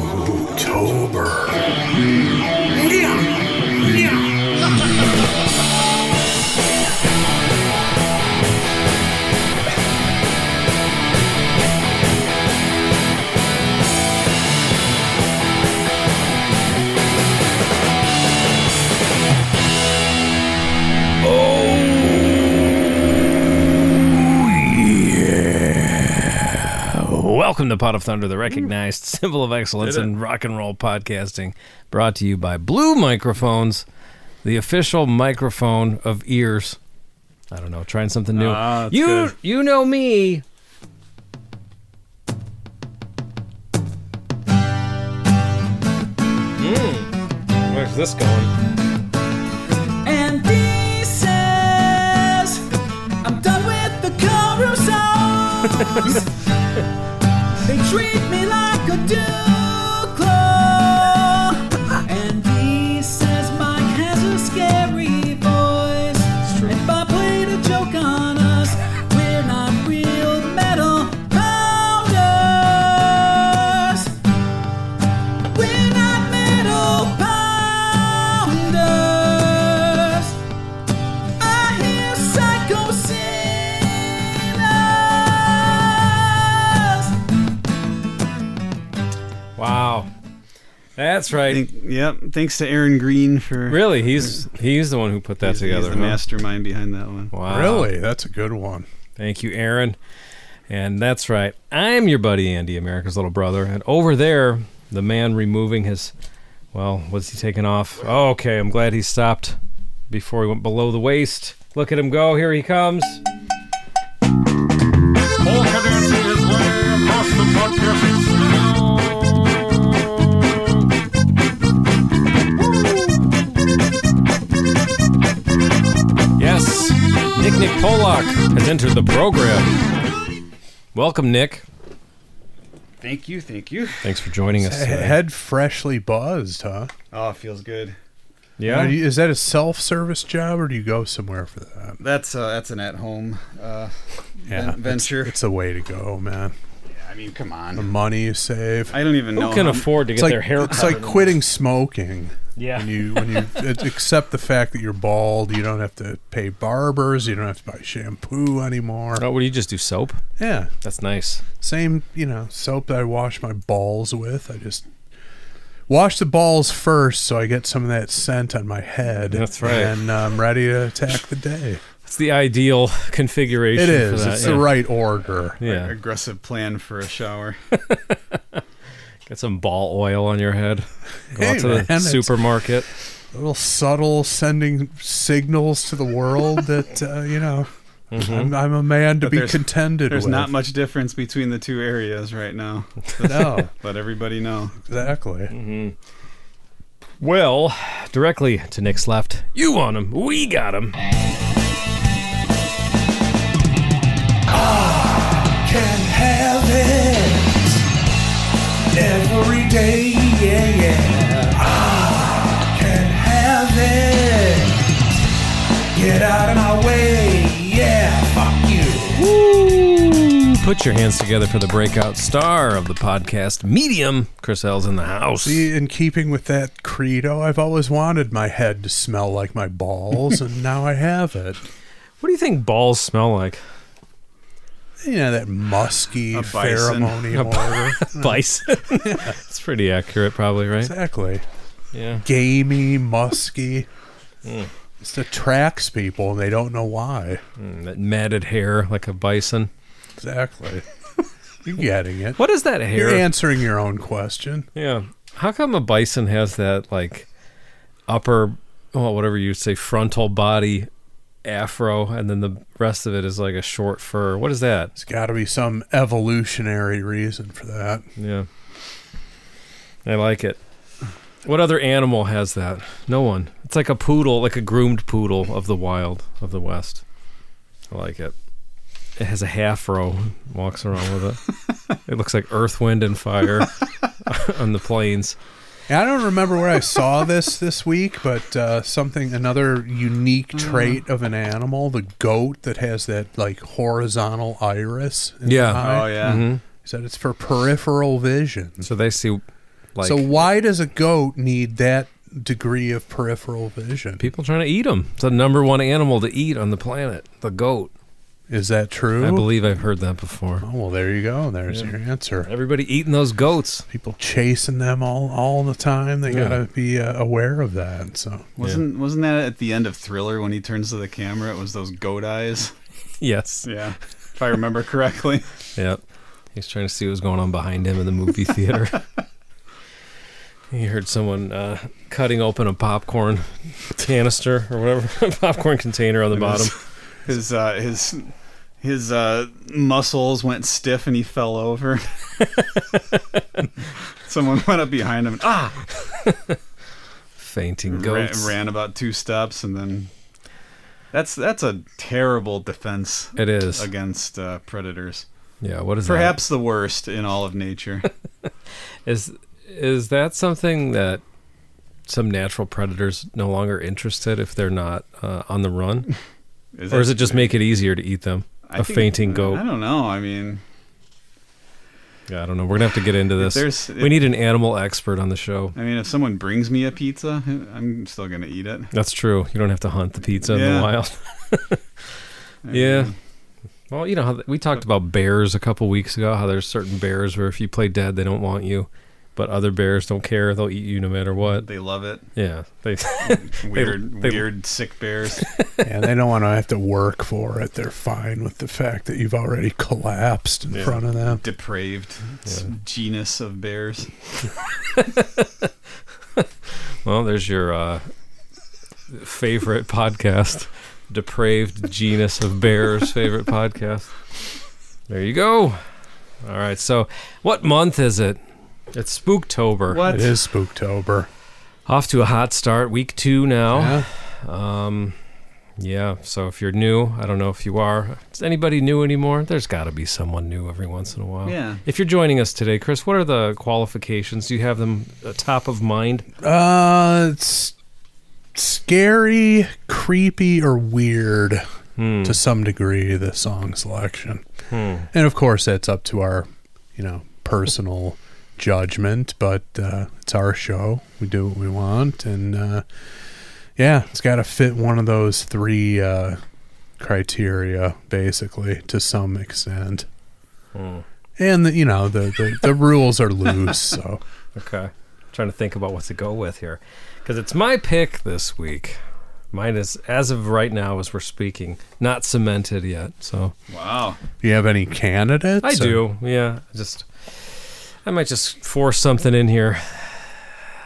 Spooktober. Welcome to Pot of Thunder, the recognized symbol of excellence in rock and roll podcasting, brought to you by Blue Microphones, the official microphone of ears. I don't know, trying something new. You know me. Where's this going? And he says, I'm done with the Carusos. They treat me like a Duclaw. And he says Mike has a scary voice. And Bob played a joke on us. We're not real metal pounders. We're not metal pounders. I hear Psycho Sinners. Wow. That's right. Thanks to Aaron Green for... Really, he's the one who put that together. He's the mastermind behind that one. Wow. Really? That's a good one. Thank you, Aaron. And that's right. I'm your buddy Andy, America's little brother. And over there, the man removing his... Well, what's he taking off? Oh, okay, I'm glad he stopped before he went below the waist. Look at him go. Here he comes. Polka dancing his way across the podcast studio. Yes, Nick Polak has entered the program. Welcome, Nick. Thank you. Thanks for joining us today. Head freshly buzzed, huh? Oh, it feels good. Yeah? Is that a self-service job, or do you go somewhere for that? That's an at-home venture. It's the way to go, man. I mean, come The on. money you save. I don't even know. Who can afford to get their hair cut? It's like quitting smoking. Yeah. When you accept the fact that you're bald, you don't have to pay barbers, you don't have to buy shampoo anymore. Oh, what do you just do? Soap? Yeah. That's nice. Same, soap that I wash my balls with. I just wash the balls first so I get some of that scent on my head. That's right. And I'm ready to attack the day. It's the ideal configuration. It is. For that. It's the right order. Yeah. Aggressive plan for a shower. Get some ball oil on your head. Go out to the man, supermarket. A little subtle sending signals to the world that, I'm a man to But be there's- contended There's with. not much difference between the two areas right now. No, Let everybody know. exactly. Well, directly to Nick's left. You want him. We got him. Can have it every day, yeah. I can have it. Get out of my way, yeah. Fuck you. Woo! Put your hands together for the breakout star of the podcast, Medium. Chris L's in the house. See, in keeping with that credo, I've always wanted my head to smell like my balls, and now I have it. What do you think balls smell like? That musky, A bison. pheromone odor. Bison. It's pretty accurate, probably, right? Exactly. Yeah. Gamey, musky. It attracts people, and they don't know why. That matted hair like a bison. Exactly. You're getting it. What is that hair? You're answering your own question. Yeah. How come a bison has that, like, upper, whatever you say, frontal body afro, and then the rest of it is like a short fur? What is that? There's got to be some evolutionary reason for that. Yeah. I like it. What other animal has that? No one. It's like a poodle, like a groomed poodle of the wild, of the West. I like it. It has a half-row, walks around with it. It looks like Earth, Wind, and Fire on the plains. I don't remember where I saw this week, but another unique trait of an animal, the goat that has that like horizontal iris. In Yeah. the eye. Oh yeah. Mm-hmm. He said it's for peripheral vision. So they see, like, So why does a goat need that degree of peripheral vision? people trying to eat them. It's the number one animal to eat on the planet, the goat. Is that true? I believe I've heard that before. Oh, well, there you go. There's your answer. Everybody eating those goats. People chasing them all the time. They Yeah. gotta be aware of that. So Wasn't that at the end of Thriller when he turns to the camera? It was those goat eyes. Yes. Yeah, if I remember correctly. Yep. He's trying to see what was going on behind him in the movie theater. He heard someone cutting open a popcorn canister or whatever, popcorn container on the bottom. His muscles went stiff and he fell over. Someone went up behind him and Fainting goats. ran about 2 steps, and then that's a terrible defense It is. against predators. Yeah. What is Perhaps the worst in all of nature. that? Is that something that some natural predators no longer interested if they're not on the run? Or does it just make it easier to eat them? I A think- fainting goat. I don't know. I mean, Yeah, I don't know. We're going to have to get into this. We need an animal expert on the show. if someone brings me a pizza, I'm still gonna eat it. That's true. You don't have to hunt the pizza in the Yeah. wild. Yeah. Well, you know how we talked about bears a couple weeks ago, how there's certain bears where if you play dead, they don't want you. But other bears don't care. They'll eat you no matter what. They love it. Yeah. They Weird, sick bears. and they don't want to have to work for it. They're fine with the fact that you've already collapsed in front of them. Depraved genus of bears. Well, there's your favorite podcast. Depraved genus of bears favorite podcast. There you go. All right. So what month is it? It's Spooktober. What? It is Spooktober. Off to a hot start. Week 2 now. Yeah. Yeah, so if you're new, I don't know if you are. Is anybody new anymore? There's got to be someone new every once in a while. Yeah. If you're joining us today, Chris, what are the qualifications? Do you have them top of mind? It's scary, creepy, or weird to some degree, the song selection. And of course, that's up to our, personal judgment, but it's our show. We do what we want, and it's got to fit one of those 3 criteria, basically, to some extent. And the rules are loose. So Okay. Trying to think about what to go with here. Because it's my pick this week. Mine is, as of right now, as we're speaking, not cemented yet. So Wow. do you have any candidates? I or- do. Yeah. I might just force something in here.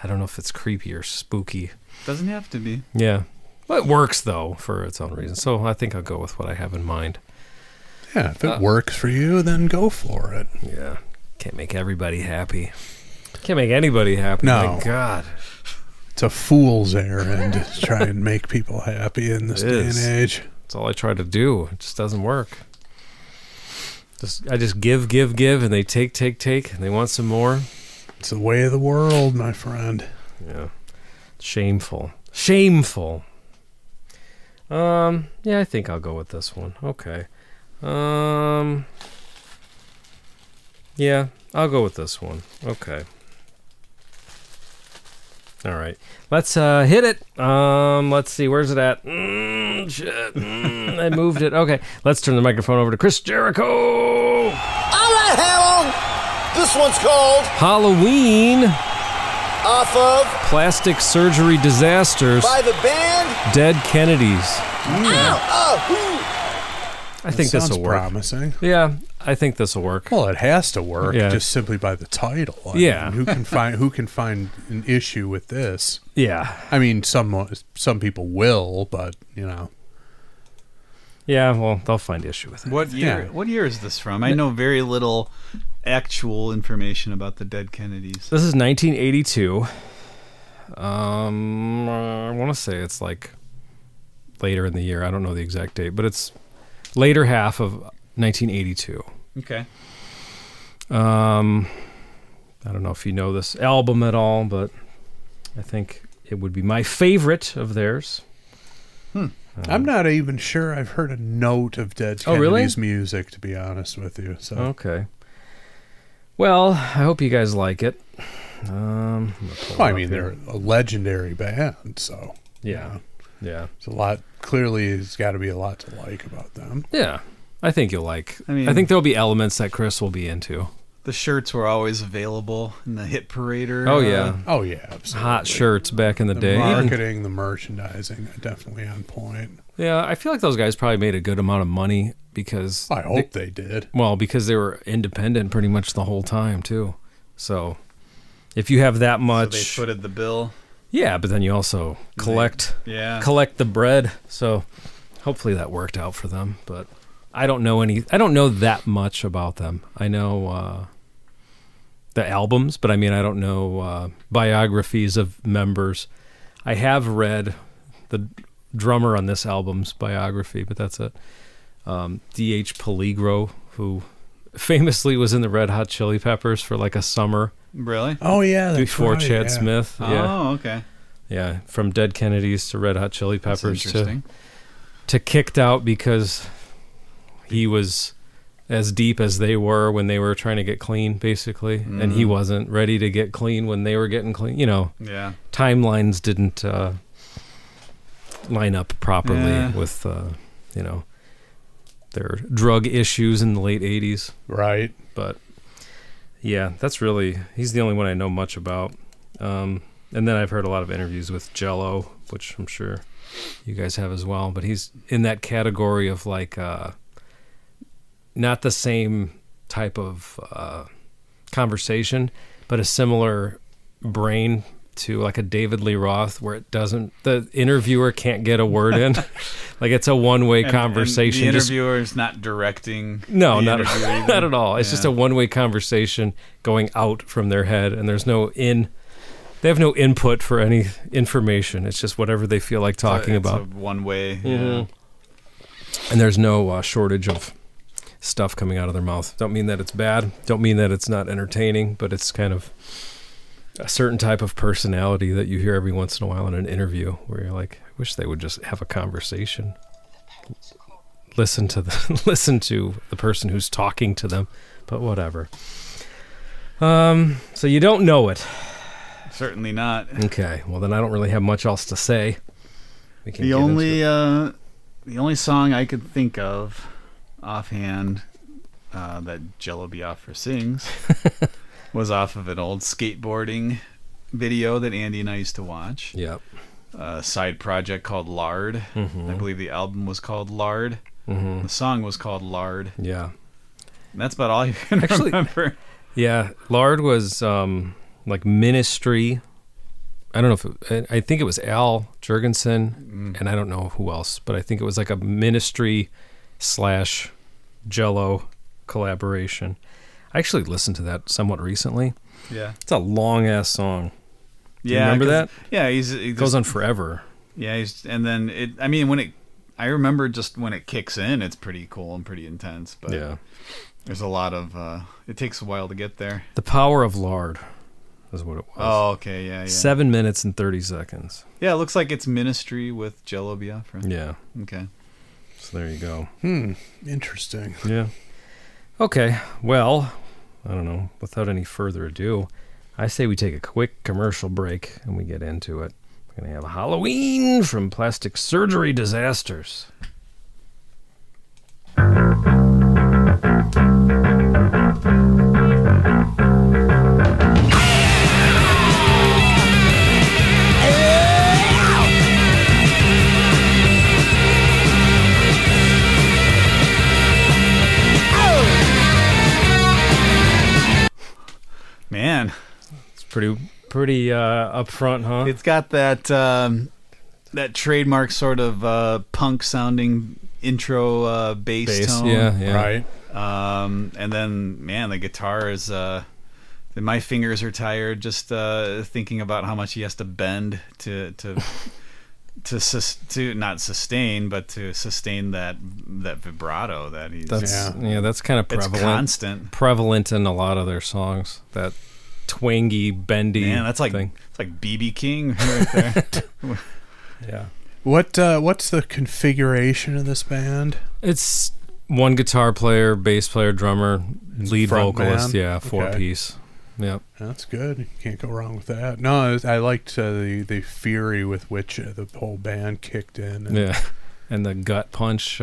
I don't know if it's creepy or spooky. Doesn't have to be. Yeah. Well, it works, though, for its own reason. So I think I'll go with what I have in mind. Yeah, if it works for you, then go for it. Yeah. Can't make everybody happy. Can't make anybody happy. No. My God. It's a fool's errand to try and make people happy in this It day is. and age. That's all I try to do. It just doesn't work. I just give, and they take, and they want some more. It's the way of the world, my friend. Yeah. Shameful. Yeah, I think I'll go with this one. Okay. Yeah, I'll go with this one. Okay. All right. Let's hit it. Let's see. Where's it at? Shit. I moved it. Okay. Let's turn the microphone over to Chris Jericho. All right, Harold. This one's called Halloween. Off of Plastic Surgery Disasters. by the band. Dead Kennedys. I think this Sounds will work. promising. Yeah, I think this will work. Well, it has to work Yeah. just simply by the title. I Yeah. mean, who can find an issue with this? Yeah. I mean, some people will, but Yeah, well, they'll find issue with it. What year? Yeah. What year is this from? I know very little actual information about the dead Kennedys. This is 1982. I want to say it's like later in the year. I don't know the exact date, but it's later half of 1982. Okay. I don't know if you know this album at all, but I think it would be my favorite of theirs. I'm not even sure I've heard a note of Dead Oh, really? Kennedy's music, to be honest with you. So Okay. Well, I hope you guys like it. I'm gonna pull it well, I up mean, here. they're a legendary band, so Yeah. Yeah. it's a lot. Clearly, there's got to be a lot to like about them. Yeah. I think you'll like. I mean- I think there'll be elements that Chris will be into. The shirts were always available in the Hit Parader. Oh, yeah. Oh yeah, absolutely. Hot shirts back in the The day. Even- marketing, the merchandising, are definitely on point. yeah, I feel like those guys probably made a good amount of money because I hope they did. because they were independent pretty much the whole time too. So if you have that So much, they footed the bill. yeah, but then you also collect Yeah. the bread. So hopefully that worked out for them. But I don't know that much about them. I know the albums, but I mean I don't know biographies of members. I have read the drummer on this album's biography, but that's it. D.H. Peligro, who famously was in the Red Hot Chili Peppers for like a summer Really? Oh yeah, that's before right, Chad yeah. Smith. Yeah, Oh, okay. yeah, from Dead Kennedys to Red Hot Chili That's Peppers interesting. to Kicked Out because he was as deep as they were when they were trying to get clean, basically, and he wasn't ready to get clean when they were getting clean. You know, Yeah. timelines didn't line up properly Yeah. with their drug issues in the late 80s. Right. But yeah, he's the only one I know much about. And then I've heard a lot of interviews with Jello, which I'm sure you guys have as well, but he's in that category of like not the same type of conversation, but a similar brain to like a David Lee Roth, where the interviewer can't get a word in. Like it's a one-way conversation. And the Just- interviewer is not directing. no, the not, interview either. not at all. It's just Yeah. a one-way conversation going out from their head, and there's they have no input for any information. It's just whatever they feel like talking It's about. a one way. Mhm. And there's no shortage of stuff coming out of their mouth. Don't mean that it's bad. Don't mean that it's not entertaining, but it's kind of a certain type of personality that you hear every once in a while in an interview where you're like, I wish they would just have a conversation. Listen to the person who's talking to them, but whatever. So you don't know it. Certainly not. Okay. Well, then I don't really have much else to say. We can The get into only it. the only song I could think of offhand that Jello Biafra sings was off of an old skateboarding video that Andy and I used to watch. Yep. A side project called Lard. Mhm. I believe the album was called Lard. Mhm. The song was called Lard. Yeah. And that's about all you can Actually- remember. Yeah, Lard was like Ministry. I don't know if I think it was Al Jurgensen, and I don't know who else, but I think it was like a Ministry / Jello collaboration. I actually listened to that somewhat recently. Yeah. It's a long ass song. Yeah. remember 'cause- that? Yeah, he It goes on forever. Yeah, and then I remember just when it kicks in, it's pretty cool and pretty intense. But Yeah. there's a lot of it takes a while to get there. The Power of Lard is what it was. Oh, okay, yeah. 7 minutes and 30 seconds. Yeah, it looks like it's Ministry with Jello Biafra. Yeah. Okay. So there you go. Interesting. Yeah. Okay. Well, I don't know. Without any further ado, I say we take a quick commercial break and we get into it. We're going to have Halloween from Plastic Surgery Disasters. Man, It's pretty upfront, huh? it's got that that trademark sort of punk sounding intro bass tone. Yeah. Right. And then, man, the guitar is. My fingers are tired just thinking about how much he has to bend to not sustain, but to sustain that vibrato that he's. That's kind of it's prevalent. constant. Prevalent in a lot of their songs. That twangy, bendy Man, that's like thing. it's like BB King right there. Yeah. What's the configuration of this band? It's one guitar player, bass player, drummer, lead Front vocalist. man? Yeah, four Okay. piece. Yep. That's good. You can't go wrong with that. No, I liked the fury with which the whole band kicked in. And, Yeah. And the gut punch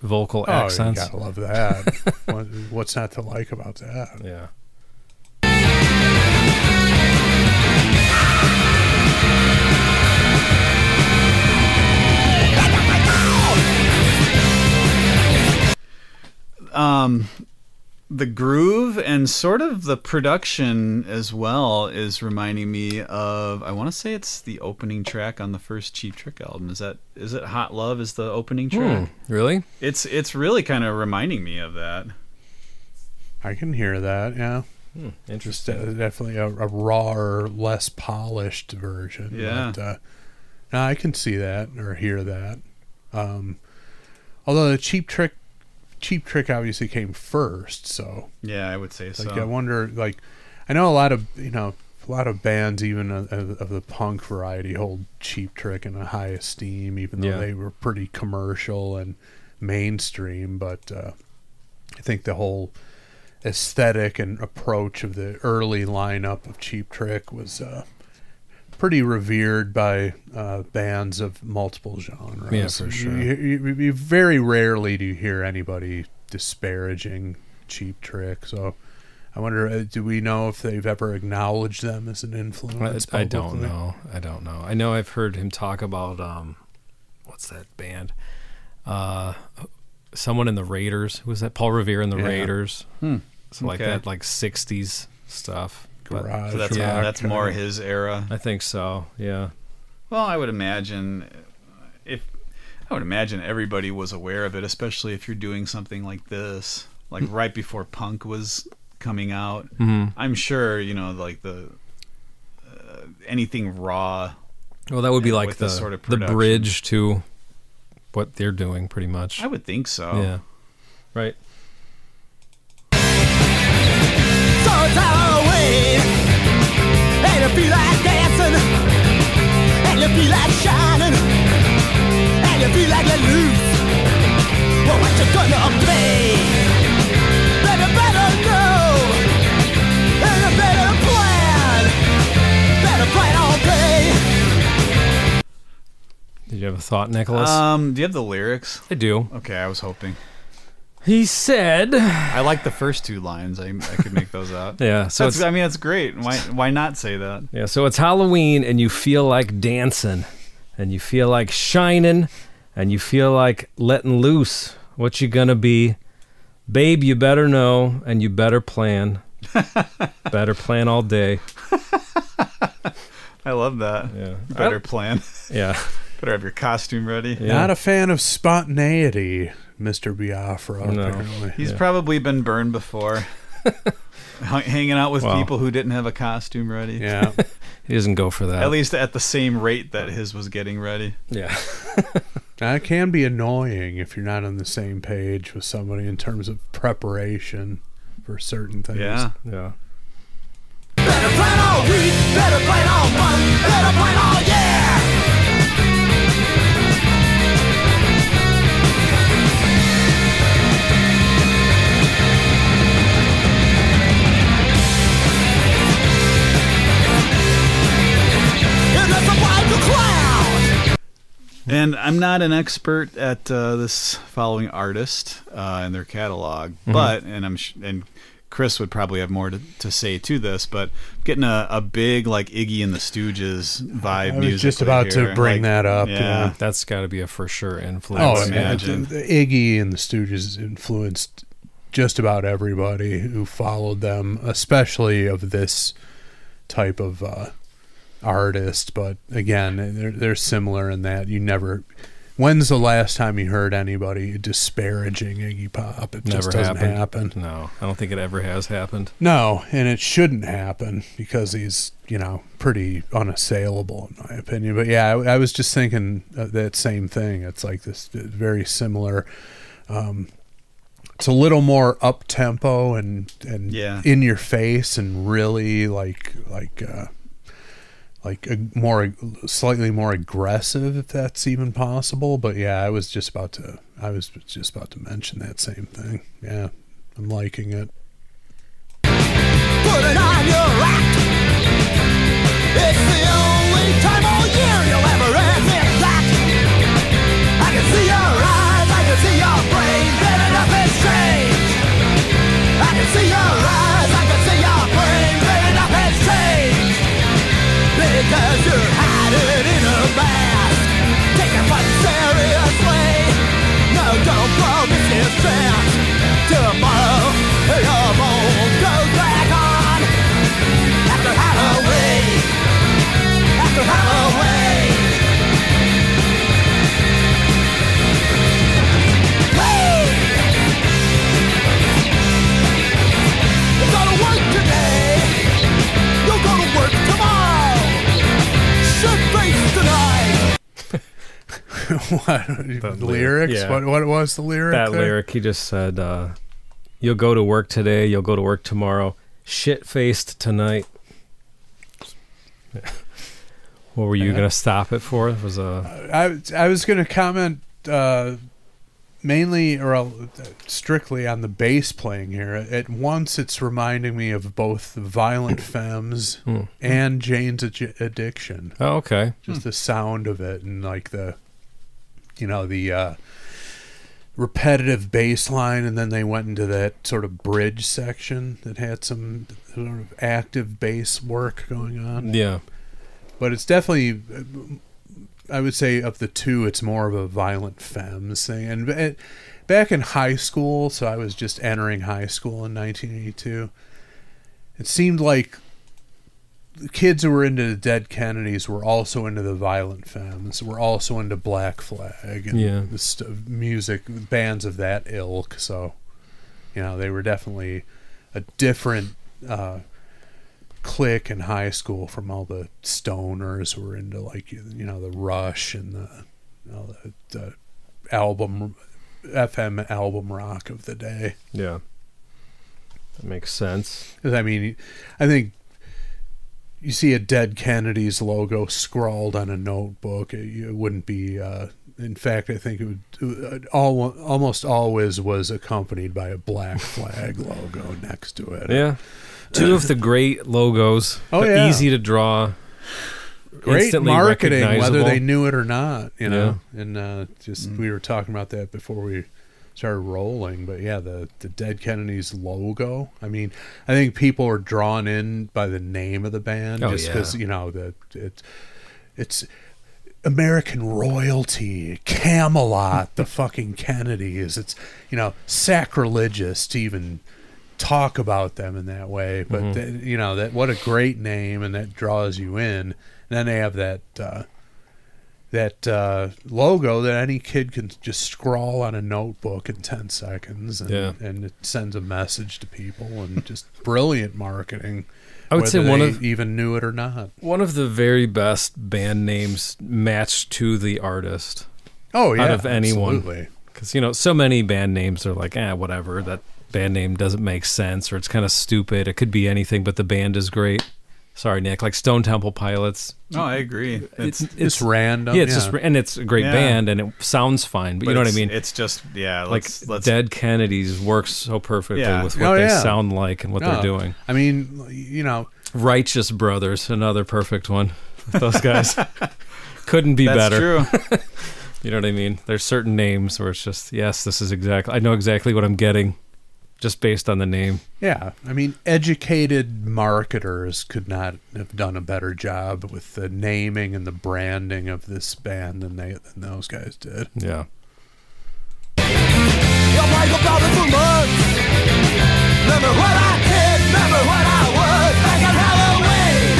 vocal Oh, accents. you gotta love that. What's not to like about that? Yeah. The groove and sort of the production as well is reminding me of, I want to say it's the opening track on the first Cheap Trick album. Is it Hot Love is the opening track? Really? It's really kind of reminding me of that. I can hear that. Yeah, just Interesting. definitely a rawer, less polished version. Yeah. But, no, I can see that or hear that. Although the Cheap Trick obviously came first, so Yeah, I would say so. I wonder. Like, I know a lot of bands, even of the punk variety, hold Cheap Trick in a high esteem, even though Yeah. they were pretty commercial and mainstream. But I think the whole aesthetic and approach of the early lineup of Cheap Trick was pretty revered by bands of multiple genres. Yeah, for sure. You very rarely do you hear anybody disparaging Cheap Trick. So I wonder, do we know if they've ever acknowledged them as an influence? I don't publicly? know. I know I've heard him talk about what's that band? Someone in the Raiders. Who was that? Paul Revere in the Yeah. Raiders. So like Okay. that, like 60s stuff. But Garage So that's rock that's kinda- more his era. I think so. Yeah. Well, I would imagine everybody was aware of it, especially if you're doing something like this, like right before punk was coming out. Mhm. I'm sure, like the anything raw. Well, that would be Yeah, like with the this sort of the production. bridge to what they're doing, pretty much. I would think so. Yeah. Right. So it's Halloween, and you feel like dancing, and you feel like shining, and you feel like you're loose. Well, what you gonna be? Baby, better know, and you better plan all day. Did you have a thought, Nicholas? Do you have the lyrics? I do. Okay, I was hoping. He said, I like the first two lines. I could make those out. "Yeah." So That's, it's, I mean, that's great. Why not say that? yeah. So it's Halloween, and you feel like dancing, and you feel like shining, and you feel like letting loose. What you gonna be, babe? You better know, and you better plan. Better plan all day. I love that. Yeah. Better plan. Yeah. Better have your costume ready. Yeah. Not a fan of spontaneity, Mr. Biafra. No. Apparently. He's probably been burned before. Hanging out with Well. people who didn't have a costume ready. Yeah. He doesn't go for that. At least at the same rate that his was getting ready. Yeah. That can be annoying if you're not on the same page with somebody in terms of preparation for certain things. Yeah. Yeah. Better plan all week, better plan all month, better plan all year. And that's a wild cloud. And I'm not an expert at this following artist and their catalog, but and Chris would probably have more to say to this, but getting a big like Iggy and the Stooges vibe. I was just about to bring that up. Yeah. That's got to be a for sure Oh, influence. would yeah. imagine. The Iggy and the Stooges influenced just about everybody who followed them, especially of this type of artist. But again, they're similar in that you never. When's the last time you heard anybody disparaging Iggy Pop? It just Never doesn't happened. happen. No, I don't think it ever has happened. No, and it shouldn't happen because he's, pretty unassailable in my opinion. But yeah, I was just thinking that same thing. It's like this very similar it's a little more up tempo and Yeah. in your face and really slightly more aggressive, if that's even possible. But yeah, I was just about to mention that same thing. Yeah, I'm liking it. Put it on your act. It's the only time all year you'll ever admit that. I can see your eyes, I can see your brain, that nothing's changed. I can see your eyes, I can see your brain, that nothing's changed. Because you're hiding in a mask, taking fun seriously. No, don't blow this distress. Tomorrow, your mold goes back on. After Halloween, after Halloween. Hey! You go to work today, you'll go to work tomorrow. Should face tonight. What lyrics? yeah. What was the lyric? That there? lyric, he just said, you'll go to work today, you'll go to work tomorrow, shit-faced tonight. What were you going to stop it for? It was I was going to comment mainly or strictly on the bass playing here. At once, it's reminding me of both the Violent Femmes and Jane's Addiction. Oh, okay. Just the sound of it and like the repetitive bass line, and then they went into that sort of bridge section that had some sort of active bass work going on. Yeah. But it's definitely, I would say, of the two, it's more of a Violent Femmes thing. And back in high school, so I was just entering high school in 1982, it seemed like the kids who were into the Dead Kennedys were also into the Violent Femmes, were also into Black Flag and the music, bands of that ilk. So, they were definitely a different clique in high school from all the stoners who were into the Rush and the album FM album rock of the day. Yeah. That makes sense. 'Cause, I mean, I think you see a Dead Kennedys logo scrawled on a notebook, it wouldn't be in fact, I think it would almost always was accompanied by a Black Flag logo next to it. Yeah. Two of the great logos. Oh, yeah. Easy to draw. Great Instantly marketing, whether recognizable. they knew it or not, And we were talking about that before we started rolling. But yeah, the Dead Kennedys logo. I mean, I think people are drawn in by the name of the band just because it's American royalty, Camelot, the fucking Kennedys. It's sacrilegious to even talk about them in that way, but that what a great name, and that draws you in. And then they have that logo that any kid can just scrawl on a notebook in 10 seconds, and it sends a message to people, and just brilliant marketing. I would say whether they even knew it or not. One of the very best band names matched to the artist. Oh yeah, out of anyone. Absolutely. Because so many band names are like, whatever, that band name doesn't make sense, or it's kind of stupid. It could be anything, but the band is great. Sorry, Nick. Like Stone Temple Pilots. No, I agree. It's random. Yeah, it's just, and it's a great band, and it sounds fine. But you know what I mean? It's just let's Dead Kennedys works so perfectly with what they sound like and what they're doing. I mean, Righteous Brothers, another perfect one. Those guys couldn't be better. That's true. You know what I mean? There's certain names where it's just, yes, this is exactly. I know exactly what I'm getting, just based on the name. Yeah, I mean, educated marketers could not have done a better job with the naming and the branding of this band than those guys did. Yeah. Remember what I did, remember what I was back on Halloween.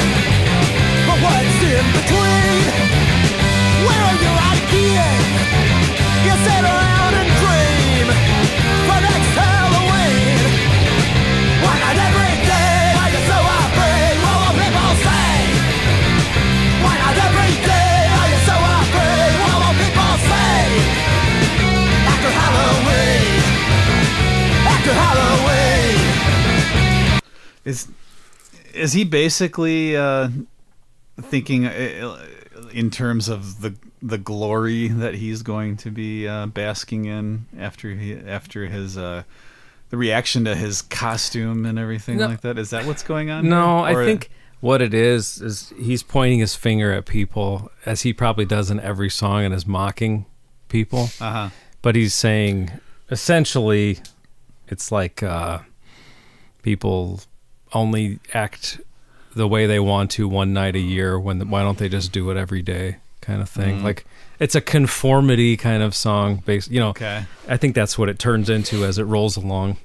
But what's in between? Where are your ideas? You sit around and dream for next Halloween. Why not every day are you so afraid? What will people say? Why not every day are you so afraid? What will people say? After Halloween. Is he basically thinking in terms of the glory that he's going to be basking in after his the reaction to his costume and everything like that? Is that what's going on? No, here? I think what it is he's pointing his finger at people, as he probably does in every song, and is mocking people. Uh-huh. But he's saying, essentially, it's like people only act the way they want to one night a year. Why don't they just do it every day, kind of thing? Like, it's a conformity kind of song, based. Okay. I think that's what it turns into as it rolls along.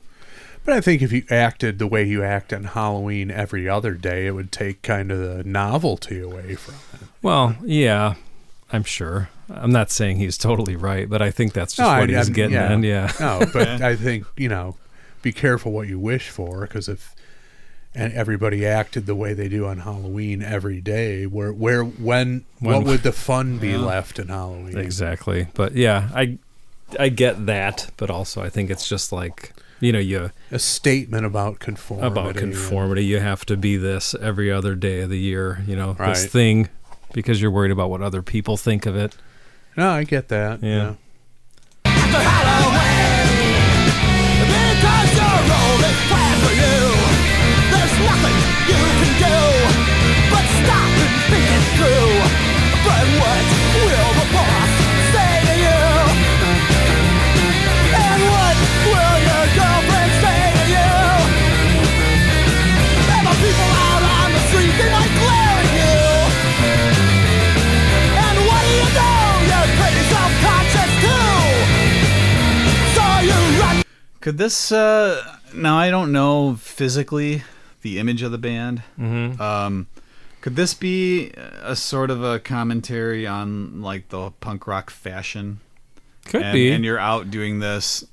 But I think if you acted the way you act on Halloween every other day, it would take kind of the novelty away from it. Well, yeah, I'm sure. I'm not saying he's totally right, but I think that's just what he's getting at. Yeah. No, but I think, be careful what you wish for, because if everybody acted the way they do on Halloween every day, what would the fun be left in Halloween? Exactly. But yeah, I get that, but also I think it's just like, a statement about conformity. About conformity. You have to be this every other day of the year, this Right. thing, because you're worried about what other people think of it. No, I get that. Yeah. After Halloween, because your role is planned for you, there's nothing you can do but stop and think it through. But what will the boss say to you? And what will your girlfriend say to you? And the people out on the street, they might glare at you. And what do you know? You're pretty self-conscious too. So you run. Could this now I don't know physically the image of the band. Could this be a sort of a commentary on like the punk rock fashion? Could be. And you're out doing this,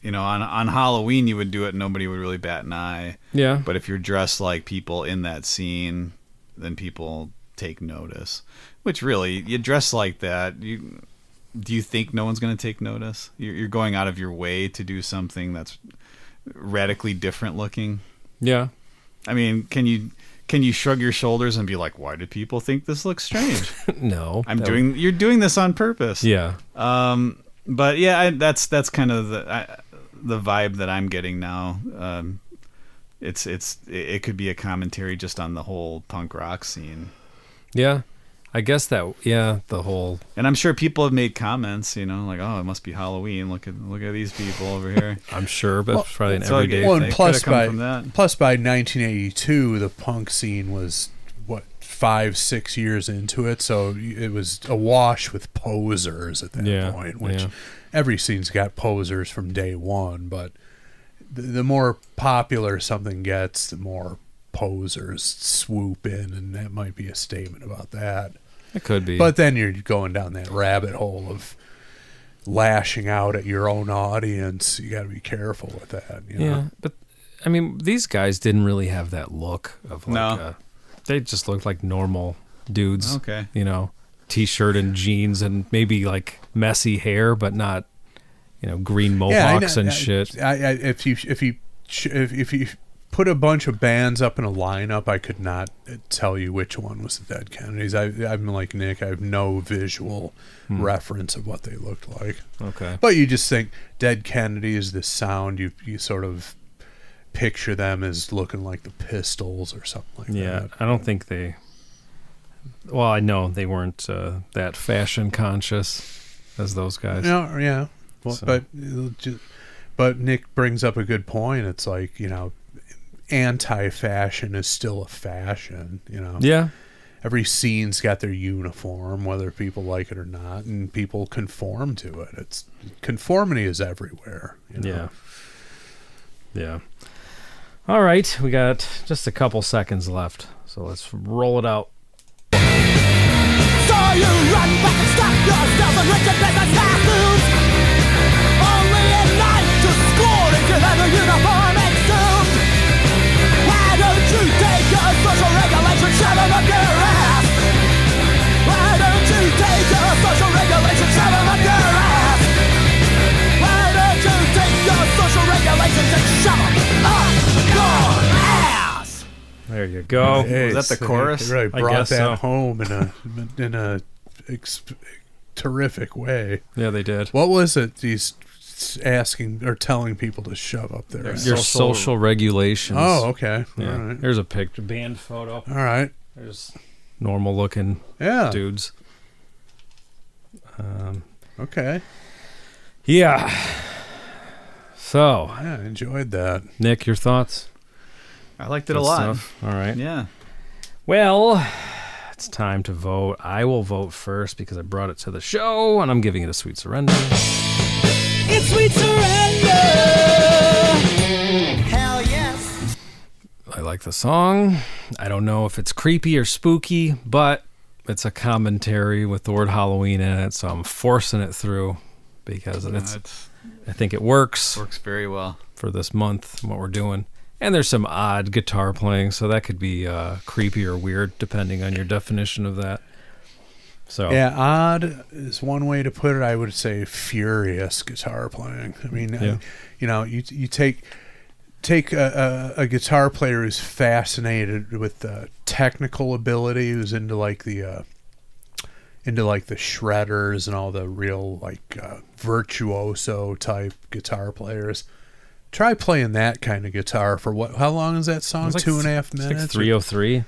on Halloween you would do it and nobody would really bat an eye. Yeah. But if you're dressed like people in that scene, then people take notice. Which really, you dress like that, do you think no one's going to take notice? You're going out of your way to do something that's radically different looking. Yeah. I mean, can you shrug your shoulders and be like, why do people think this looks strange? No. You're doing this on purpose. Yeah. But yeah, that's kind of the vibe that I'm getting now. It could be a commentary just on the whole punk rock scene. Yeah. I guess the whole. And I'm sure people have made comments, like, oh, it must be Halloween. Look at these people over here. I'm sure, but it's probably an so everyday Well, thing. and plus Could've come from that. by 1982, the punk scene was 5-6 years into it, so it was awash with posers at that point. Which every scene's got posers from day one, but the more popular something gets, the more posers swoop in, and that might be a statement about that. It could be. But then you're going down that rabbit hole of lashing out at your own audience. You got to be careful with that. Yeah, but I mean, these guys didn't really have that look of like. No. They just looked like normal dudes. Okay. T-shirt and jeans and maybe like messy hair, but not, green mohawks and shit. If you put a bunch of bands up in a lineup, I could not tell you which one was the Dead Kennedys. I'm like Nick. I have no visual reference of what they looked like. Okay. But you just think Dead Kennedys, the sound, you sort of picture them as looking like the Pistols or something like that. Yeah, I don't think they. Well, I know they weren't that fashion conscious as those guys. No, yeah. Well, So. but Nick brings up a good point. It's like, anti-fashion is still a fashion. Yeah. Every scene's got their uniform, whether people like it or not, and people conform to it. Conformity is everywhere. Yeah. Yeah. All right, we got just a couple seconds left, so let's roll it out. So you run back and stop yourself and let your business tattoos. Only at night to score into leather uniform exhumed. Why don't you take your social regulation, shove them up your ass? Why don't you take your social regulation, shove them up your ass? Why don't you take your social regulations and shove them up your ass? There you go. Hey, Was that the chorus? They really I brought guess that so. home in a terrific way. Yeah, they did. What was it? He's asking or telling people to shove up there. Your social regulations. Oh, okay. Yeah. All right. Here's a picture, band photo. All right. There's normal looking Yeah. dudes. Okay. Yeah. So, Yeah, I enjoyed that. Nick, your thoughts? I liked it Good a lot. stuff. All right. Yeah. Well, it's time to vote. I will vote first because I brought it to the show, and I'm giving it a sweet surrender. It's sweet surrender. Hell yes. I like the song. I don't know if it's creepy or spooky, but it's a commentary with the word Halloween in it, so I'm forcing it through because I think it works Very well. for this month, what we're doing. And there's some odd guitar playing, so that could be creepy or weird, depending on your definition of that. So Yeah, odd is one way to put it. I would say furious guitar playing. I mean, Yeah. You take a guitar player who's fascinated with the technical ability, who's into like the shredders and all the real virtuoso type guitar players. Try playing that kind of guitar for what? How long is that song? It's like 2.5 it's minutes. like 3:03.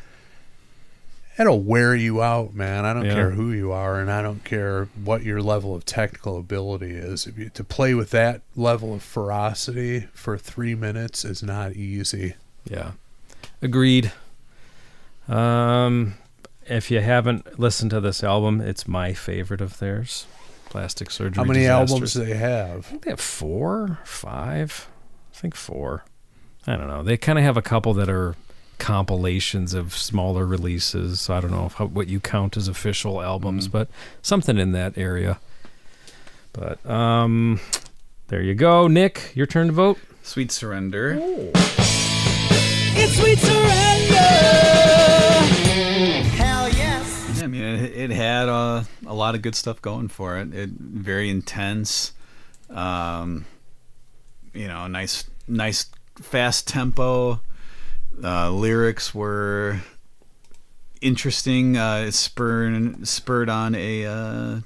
It'll wear you out, man. I don't Yeah. care who you are, and I don't care what your level of technical ability is. To play with that level of ferocity for 3 minutes is not easy. Yeah, agreed. If you haven't listened to this album, it's my favorite of theirs. Plastic Surgery. How many Disasters. albums do they have? I think they have 4, 5. I think 4. I don't know. They kind of have a couple that are compilations of smaller releases. So I don't know what you count as official albums, but something in that area. But there you go. Nick, your turn to vote. Sweet Surrender. It's sweet surrender. Hell yes. Yeah, I mean, it had a lot of good stuff going for it. It very intense. Nice fast tempo. Lyrics were interesting. It spurred on a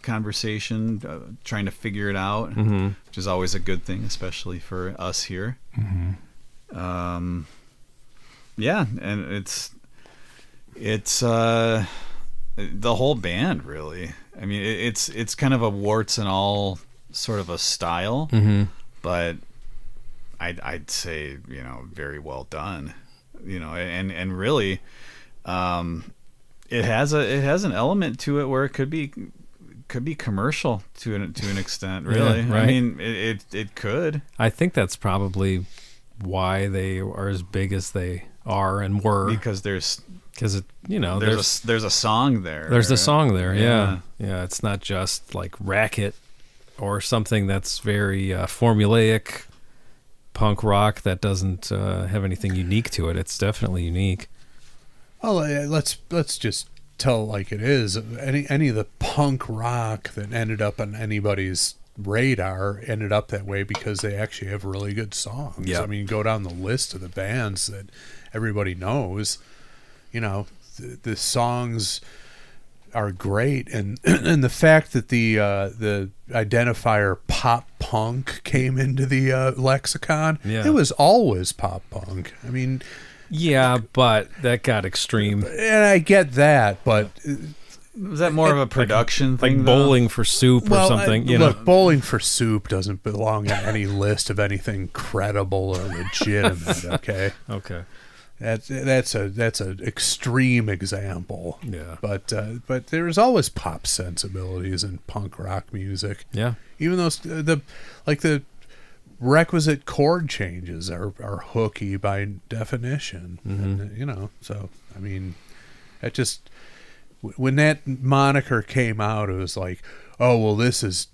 conversation, trying to figure it out, which is always a good thing, especially for us here. Yeah, and it's the whole band really. I mean, it's kind of a warts and all sort of a style, but I'd say very well done. And really, it has an element to it where it could be commercial to an extent. Really, Yeah, right. I mean, it could. I think that's probably why they are as big as they are and were, Because there's because a song there. there's a song there. Yeah. Yeah. It's not just like Racket or something that's very formulaic punk rock that doesn't have anything unique to it. It's definitely unique. Well, let's just tell it like it is. Any of the punk rock that ended up on anybody's radar ended up that way because they actually have really good songs. Yeah. I mean, go down the list of the bands that everybody knows. The songs are great, and and the fact that the identifier pop punk came into the lexicon, Yeah. it was always pop punk. I mean, Yeah, but that got extreme. and I get that, but Was that more of a production Like thing? though? Bowling for Soup or something. Look, Bowling for Soup doesn't belong on any list of anything credible or legitimate. Okay, Okay. that's an extreme example. Yeah. But there's always pop sensibilities in punk rock music. Yeah. Even those the requisite chord changes are hooky by definition. And, so I mean, that just when that moniker came out, it was like, oh well, this is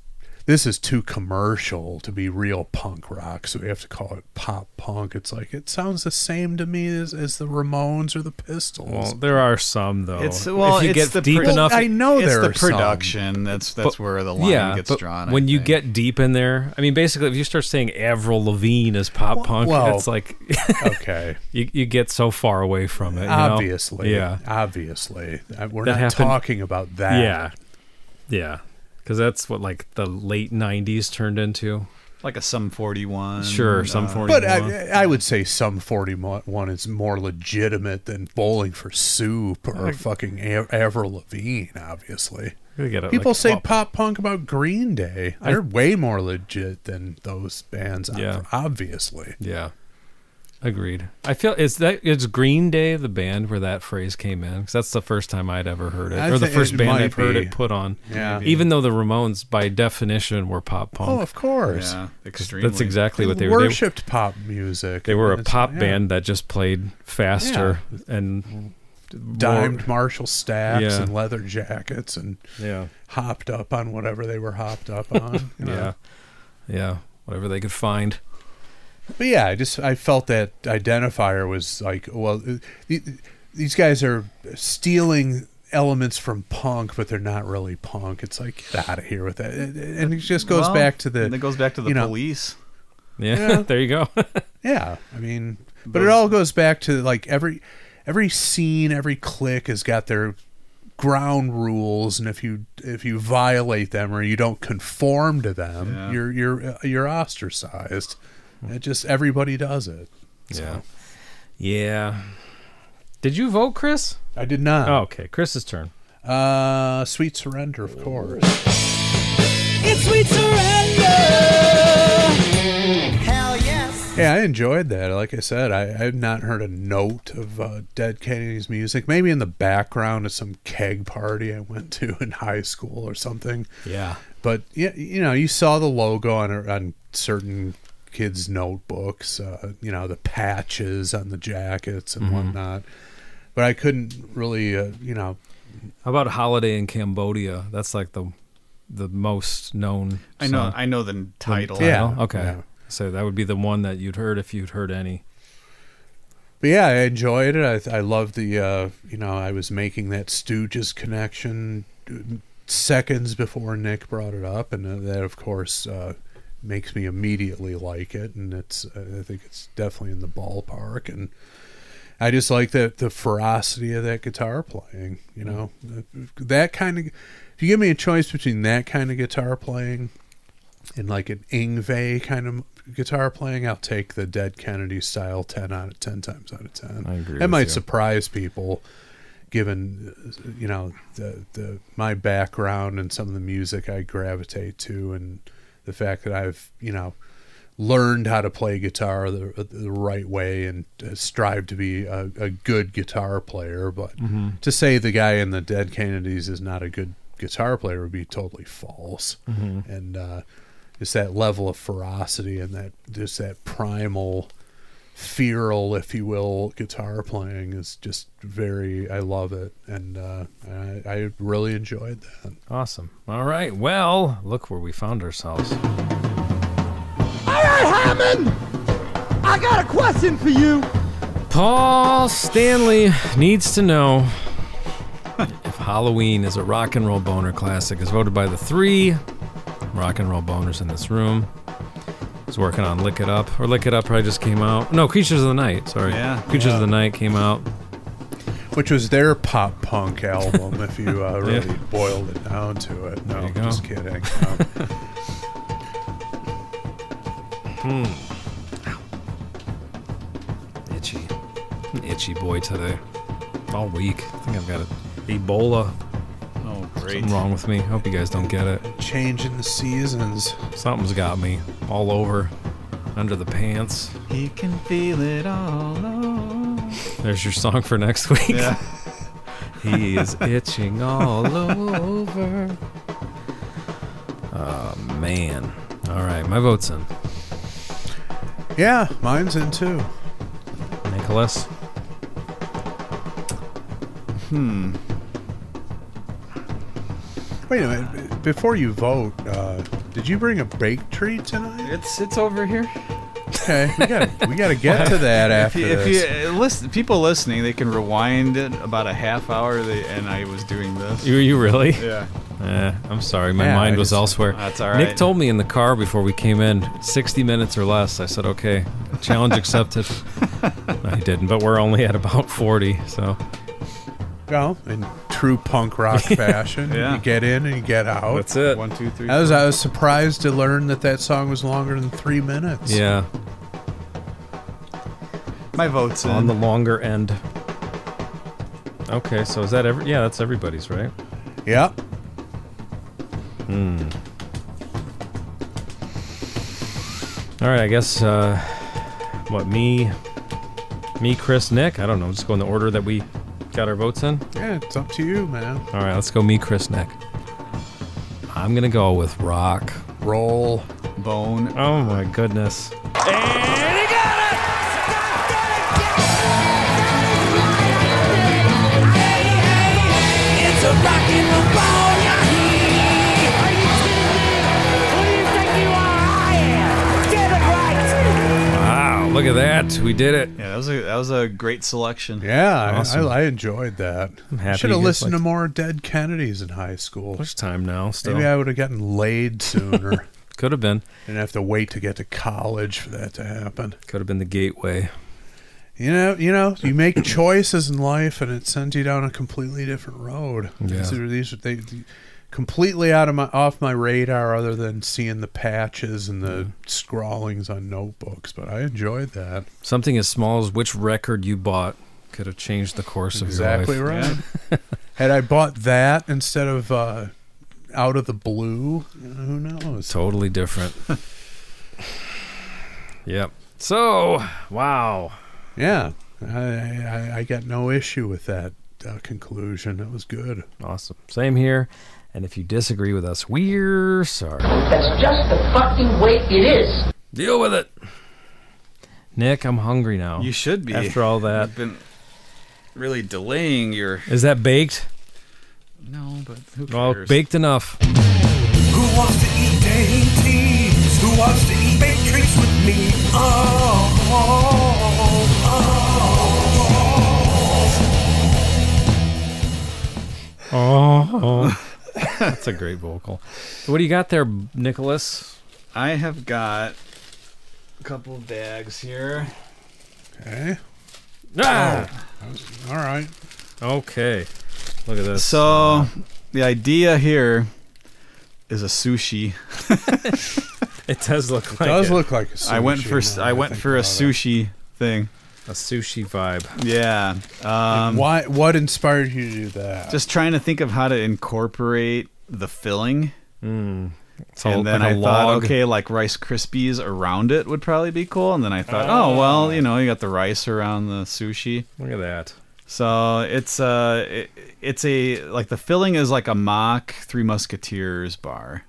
this is too commercial to be real punk rock, so we have to call it pop punk. It's like, it sounds the same to me as the Ramones or the Pistols. Well, there are some though. It's well, if you it's get the deep pro- enough, I know it's there the are some. production. That's where the line gets but drawn. when I you think. get deep in there, I mean, basically, if you start saying Avril Lavigne as pop punk, well, it's like Okay. you get so far away from it. You know? Obviously. Yeah. Obviously. We're That not happened- talking about that. Yeah. Yeah. Because that's what like the late '90s turned into. like a Sum 41. Sure, Sum 41. But I would say Sum 41 is more legitimate than Bowling for Soup or fucking Avril Lavigne, obviously. We get it, People like, say well, pop punk about Green Day. They're way more legit than those bands, Yeah. obviously. Yeah. Agreed. I feel it's Green Day the band where that phrase came in, because that's the first time I'd ever heard it, I or the think first it band might I've heard be. it put on. Yeah. Even though the Ramones, by definition, were pop punk. Oh, of course. Yeah, extremely. That's exactly what They they were. worshipped pop music. They were a It's- pop yeah. band that just played faster and Dimed Marshall stacks Yeah. and leather jackets and Yeah. hopped up on whatever they were hopped up on. you know? Yeah. Yeah. Whatever they could find. But yeah, I felt that identifier was like, well, these guys are stealing elements from punk, but they're not really punk. It's like, get out of here with that. And it just goes back to It goes back to the Police. Yeah. Yeah. There you go. Yeah, I mean, but it all goes back to like every scene, every clique has got their ground rules, and if you violate them or you don't conform to them, you're ostracized. It just, everybody does it. So. Yeah. Yeah. Did you vote, Chris? I did not. Oh, okay. Chris's turn. Sweet Surrender, of course. It's sweet surrender. Hell yes. Yeah, I enjoyed that. Like I said, I had not heard a note of Dead Kennedy's music. Maybe in the background of some keg party I went to in high school or something. Yeah. But yeah, you know, you saw the logo on certain kids' notebooks. You know, the patches on the jackets and whatnot. But I couldn't really, you know. How about Holiday in Cambodia? That's like the most known song. I know the title. Yeah. Okay. Yeah. So that would be the one that you'd heard if you'd heard any. But yeah, I enjoyed it. I loved the, you know, I was making that Stooges connection seconds before Nick brought it up, and that, of course, makes me immediately like it, and I think it's definitely in the ballpark, and I just like the ferocity of that guitar playing, you know, that kind of. If you give me a choice between that kind of guitar playing and like an Yngwie kind of guitar playing, I'll take the Dead Kennedy style 10 times out of 10. I agree That with might you. surprise people, given you know the my background and some of the music I gravitate to, and the fact that I've, you know, learned how to play guitar the right way and strive to be a good guitar player. But to say the guy in the Dead Kennedys is not a good guitar player would be totally false. And just that level of ferocity and that primal, feral, if you will, guitar playing is just I love it, and I really enjoyed that. Awesome. All right. Well, look where we found ourselves. All right, Hammond. I got a question for you. Paul Stanley needs to know if Halloween is a rock and roll boner classic, as voted by the 3 rock and roll boners in this room. He's working on Lick It Up, or Lick It Up probably just came out. No, Creatures of the Night. Sorry. Yeah. Creatures of the Night came out. Which was their pop punk album, if you really Yeah. boiled it down to it. No, There you go. just kidding. Itchy. An itchy boy today. All week. I think I've got Ebola. Oh, great. Something wrong with me. Hope you guys don't get it. Changing the seasons. Something's got me all over, under the pants. He can feel it all over. There's your song for next week. Yeah. He is itching all over. Oh, man. All right, my vote's in. Yeah, mine's in too. Nicholas? Wait a minute. Before you vote, Did you bring a baked treat tonight? It's over here. Okay, we gotta get to that after If this. you listen, people listening, they can rewind it about a half hour. And I was doing this. You really? Yeah. I'm sorry, my Yeah, mind I was just- elsewhere. That's all right. Nick told me in the car before we came in, 60 minutes or less. I said, okay, challenge accepted. No, he didn't, but we're only at about 40, so. Well, in true punk rock fashion, Yeah. you get in and you get out. That's it. 1, 2, 3. I was surprised to learn that song was longer than 3 minutes. Yeah, My vote's in. on the longer end. Okay, so is that yeah, that's everybody's, right? Yeah. All right, I guess, me, Chris, Nick? I don't know, just go in the order that we got our votes in? Yeah, it's up to you, man. All right, let's go me, Chris, Nick. I'm going to go with rock. Roll. Bone. Oh, my goodness. It's a rock and roll bone, yeah. Are you kidding me? Who do you think you are? I am. Get it right. Wow, look at that. We did it. Yeah, that was a great selection. Yeah, Awesome. I enjoyed that. I'm happy Should have you guys listened to liked- more Dead Kennedys in high school. There's time now, still. Maybe I would have gotten laid sooner. Could have been. Didn't have to wait to get to college for that to happen. Could have been the gateway. You you make choices in life, and it sends you down a completely different road. Yeah. These are completely off my radar, other than seeing the patches and the scrawlings on notebooks. But I enjoyed that. Something as small as which record you bought could have changed the course of Exactly your life. right. Had I bought that instead of Out of the Blue, who knows? Totally different. Yep. So, wow. Yeah, I got no issue with that conclusion. It was good. Awesome. Same here. And if you disagree with us, we're sorry. That's just the fucking way it is. Deal with it. Nick, I'm hungry now. You should be. After all that. You've been really delaying your... Is that baked? No, but who Well, cares? baked enough. Who wants to eat dainties? Who wants to eat baked treats with me? Oh. That's a great vocal. What do you got there, Nicholas? I have got a couple of bags here. Okay. Ah! All right. Okay. Look at this. So, the idea here is a sushi. It does look like Does it. look like a sushi. I went for now I that went think for a about it. sushi thing. A sushi vibe. Yeah. Why? What inspired you to do that? Just trying to think of how to incorporate the filling. So And then like I a thought, log. okay, like Rice Krispies around it would probably be cool. And then I thought, oh well, you got the rice around the sushi. Look at that. So it's a like the filling is like a mock Three Musketeers bar.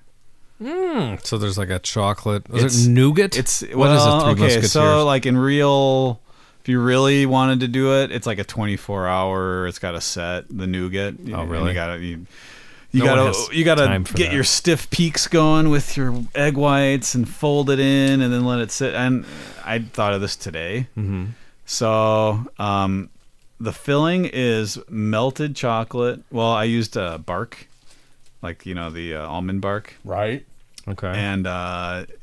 So there's like a chocolate. It's- Is it nougat? It's what is well, it? Three okay, Musketeers. so like in real, if you really wanted to do it, it's like a 24-hour. It's got a set the nougat. Oh, And really? You No one gotta has you gotta time for get that. your stiff peaks going with your egg whites and fold it in and then let it sit. And I thought of this today. Mm-hmm. So the filling is melted chocolate. Well, I used bark, like the almond bark, right. Okay. and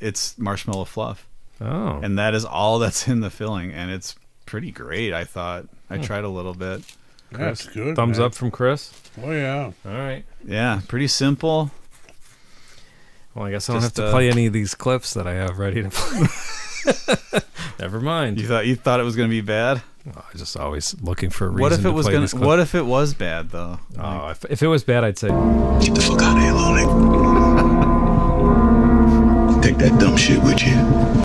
it's marshmallow fluff. Oh. And that is all that's in the filling, and it's pretty great. I thought I tried a little bit. That's good. Thumbs man. up from Chris. Oh yeah. All right. Yeah, pretty simple. Well, I guess I don't Just, have to play any of these clips that I have ready to play. Never mind. You thought it was gonna be bad? Oh, I'm just always looking for a reason What if it to was play gonna? these clips. What if it was bad though? Oh, if it was bad, I'd say. Get the fuck out of here, little nigga. Take that dumb shit with you.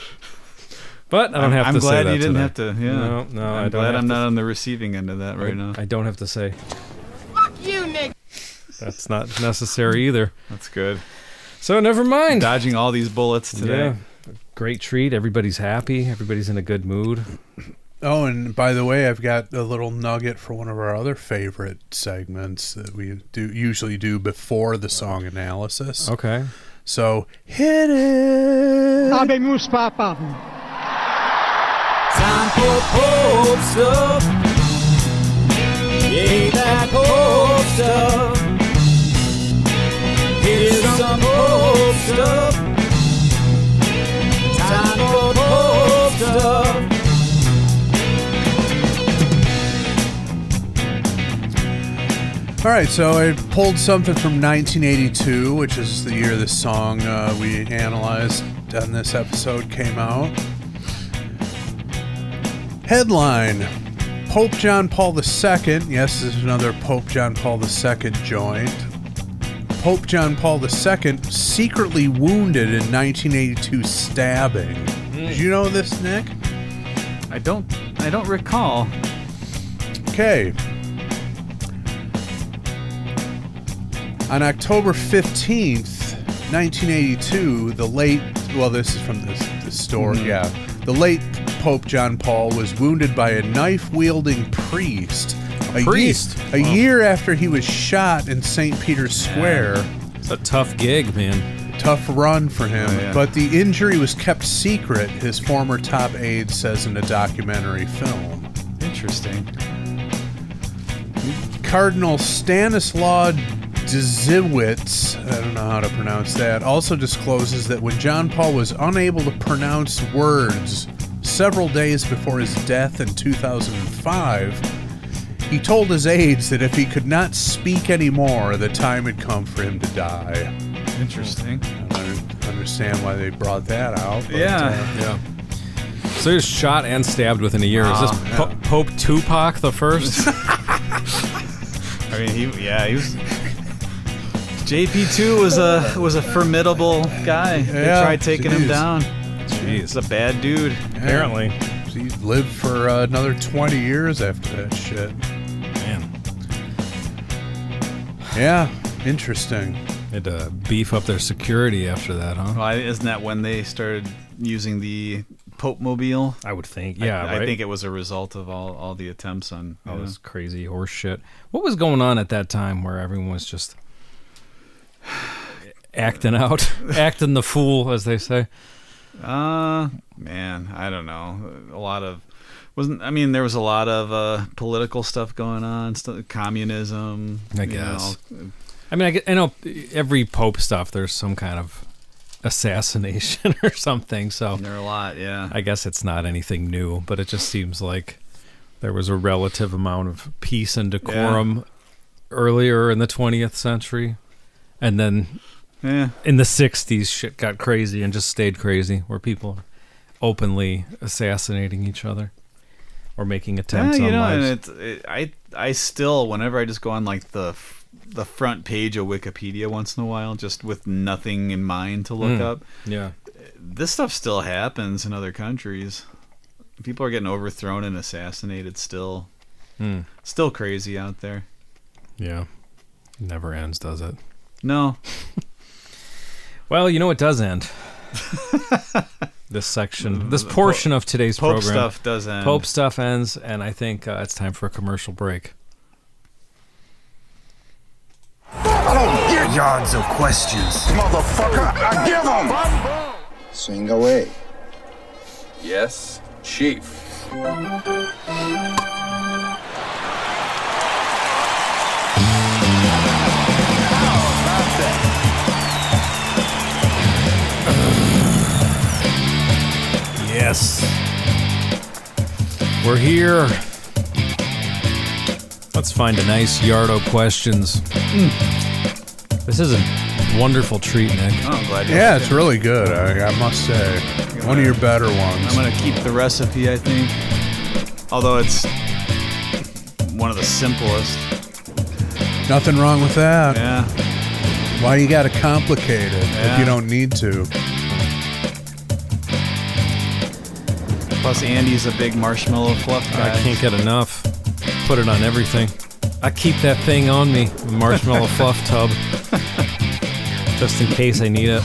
But I don't have I'm to say glad that you didn't today. have to. Yeah. No, I I'm don't glad have I'm to. not on the receiving end of that right now. I don't have to say. Fuck you, Nick. That's not necessary either. That's good. So never mind. Dodging all these bullets today. Yeah. Great treat. Everybody's happy. Everybody's in a good mood. Oh, and by the way, I've got a little nugget for one of our other favorite segments that we usually do before the song analysis. Okay. So hit it. Habemus Papa. Time for Pope stuff. Yeah, that Pope stuff. Here's some Pope stuff. Time for Pope stuff. All right, so I pulled something from 1982, which is the year this song we analyzed on this episode came out. Headline, Pope John Paul II. Yes, this is another Pope John Paul II joint. Pope John Paul II secretly wounded in 1982 stabbing. Did you know this, Nick? I don't recall. Okay. On October 15th, 1982, the late, well, this is from the story, yeah. The late Pope John Paul was wounded by a knife-wielding priest. A year after he was shot in St. Peter's Square. It's a tough gig, man. Tough run for him. Oh, yeah. But the injury was kept secret, his former top aide says in a documentary film. Interesting. Cardinal Stanislaw Dziewicz, I don't know how to pronounce that, also discloses that when John Paul was unable to pronounce words several days before his death in 2005, he told his aides that if he could not speak anymore, the time had come for him to die. Interesting. I don't understand why they brought that out. But, Yeah. So he was shot and stabbed within a year. Is this Pope Tupac the first? I mean, he was. JP2 was a formidable guy. They tried taking him down. Jeez. He's a bad dude. Apparently. He lived for another 20 years after that shit. Man. Yeah, interesting. Had to beef up their security after that, huh? Well, isn't that when they started using the Pope Mobile? I would think. Yeah, I right? think it was a result of all the attempts on all this crazy horse shit. What was going on at that time where everyone was just acting out, acting the fool, as they say? Man, I don't know. There was a lot of political stuff going on, communism. I guess. I know every Pope stuff, there's some kind of assassination or something. So there are a lot, yeah. I guess it's not anything new, but it just seems like there was a relative amount of peace and decorum earlier in the 20th century. And then in the 60s, shit got crazy and just stayed crazy, where people openly assassinating each other or making attempts on lives. And I still, whenever I just go on like the front page of Wikipedia once in a while, just with nothing in mind to look up. Yeah, this stuff still happens in other countries. People are getting overthrown and assassinated still. Still crazy out there. Yeah, never ends, does it? No. Well, it does end. This section, this portion of today's Pope program. stuff does end. Pope stuff ends, and I think it's time for a commercial break. I don't get yards of questions. Motherfucker, I give them. Sing away. Yes, Chief. Yes. We're here. Let's find a nice yard of questions. This is a wonderful treat, Nick. Oh, I'm glad you Yeah, it's really good, I must say. One of your better ones. I'm going to keep the recipe, I think. Although it's one of the simplest. Nothing wrong with that. Yeah. Why you gotta complicate it if you don't need to? Plus, Andy's a big marshmallow fluff guy. I can't get enough. Put it on everything. I keep that thing on me, the marshmallow fluff tub, just in case I need it.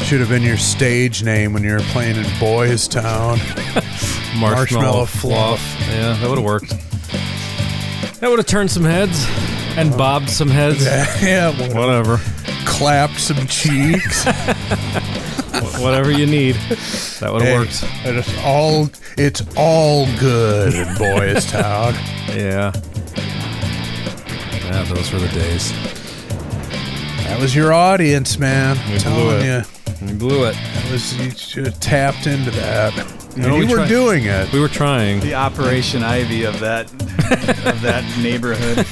Should have been your stage name when you were playing in Boys Town. Marshmallow fluff. Yeah, that would have worked. That would have turned some heads and bobbed some heads. Yeah, whatever. clapped some cheeks. Whatever you need. That would have worked. It's all good in Boys Town. Yeah. Yeah, those were the days. That was your audience, man. We I'm telling you. We blew it. You should have tapped into that. No, you we were tried. doing it. We were trying. The Operation Ivy of that neighborhood.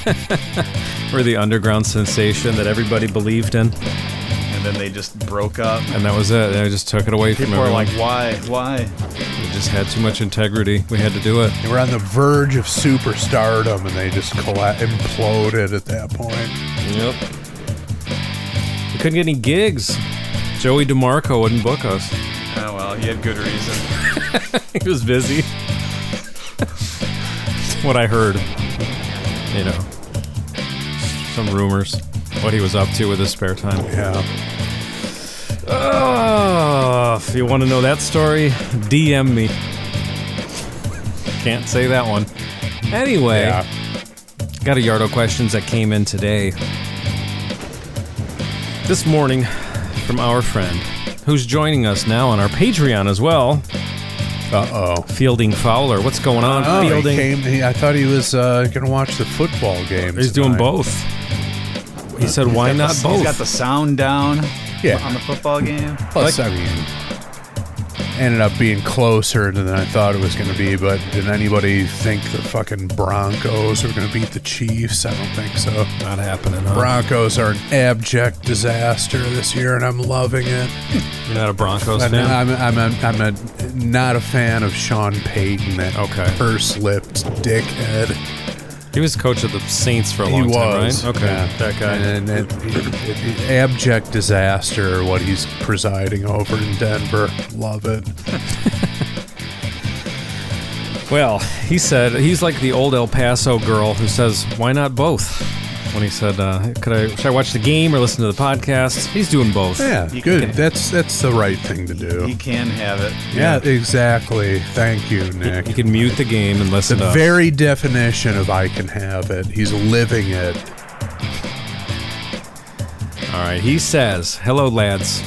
We're the underground sensation that everybody believed in. And then they just broke up. And that was it. They just took it away from People were everyone. like, why? Why? We just had too much integrity. We had to do it. They were on the verge of superstardom, and they just imploded at that point. Yep. We couldn't get any gigs. Joey DeMarco wouldn't book us. Oh, well, he had good reason. He was busy. What I heard. You know. Some rumors. What he was up to with his spare time. Yeah. Oh, if you want to know that story, DM me. Can't say that one. Anyway, got a Yardo questions that came in today. This morning from our friend, who's joining us now on our Patreon as well. Fielding Fowler. What's going on, Fielding? I thought he was going to watch the football game. He's doing both. He said, why not both? He's got the sound down on the football game. Plus, I mean, ended up being closer than I thought it was going to be, but did anybody think the fucking Broncos were going to beat the Chiefs? I don't think so. Not happening, huh? Broncos are an abject disaster this year, and I'm loving it. You're not a Broncos fan? I'm not a fan of Sean Payton, that purse-lipped dickhead. He was coach of the Saints for a long time, right? Okay, yeah. That guy. And abject disaster, what he's presiding over in Denver. Love it. Well, he said he's like the old El Paso girl who says, "Why not both?" When he said, "Should I watch the game or listen to the podcast?" He's doing both. Yeah, good. That's the right thing to do. He can have it. Yeah, exactly. Thank you, Nick. You can mute the game and listen the to us. very definition of I can have it. He's living it. All right, he says, "Hello, lads.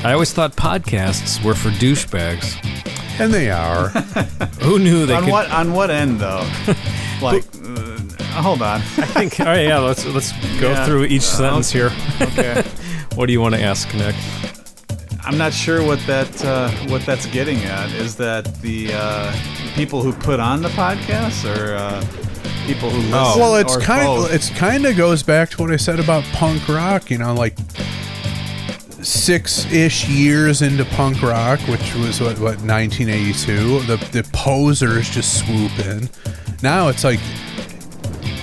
I always thought podcasts were for douchebags." And they are. Who knew they on could... On what end, though? Like... hold on. I think. All right, yeah. Let's go through each sentence here. Okay. What do you want to ask, Nick? I'm not sure what that's getting at. Is that the people who put on the podcast, or people who listen? Well, it's kind of goes back to what I said about punk rock. You know, like 6-ish years into punk rock, which was what 1982. The posers just swoop in. Now it's like,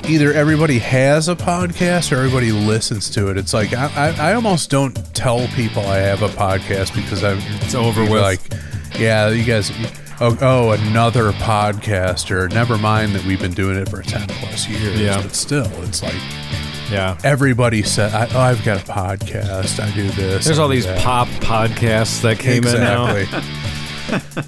either everybody has a podcast or everybody listens to it. It's like I almost don't tell people I have a podcast because it's over with. Like, yeah, you guys. Oh, another podcaster. Never mind that we've been doing it for 10 plus years. Yeah, but still, it's like, yeah. Everybody said, I've got a podcast. I do this. There's all these pop podcasts that came in now.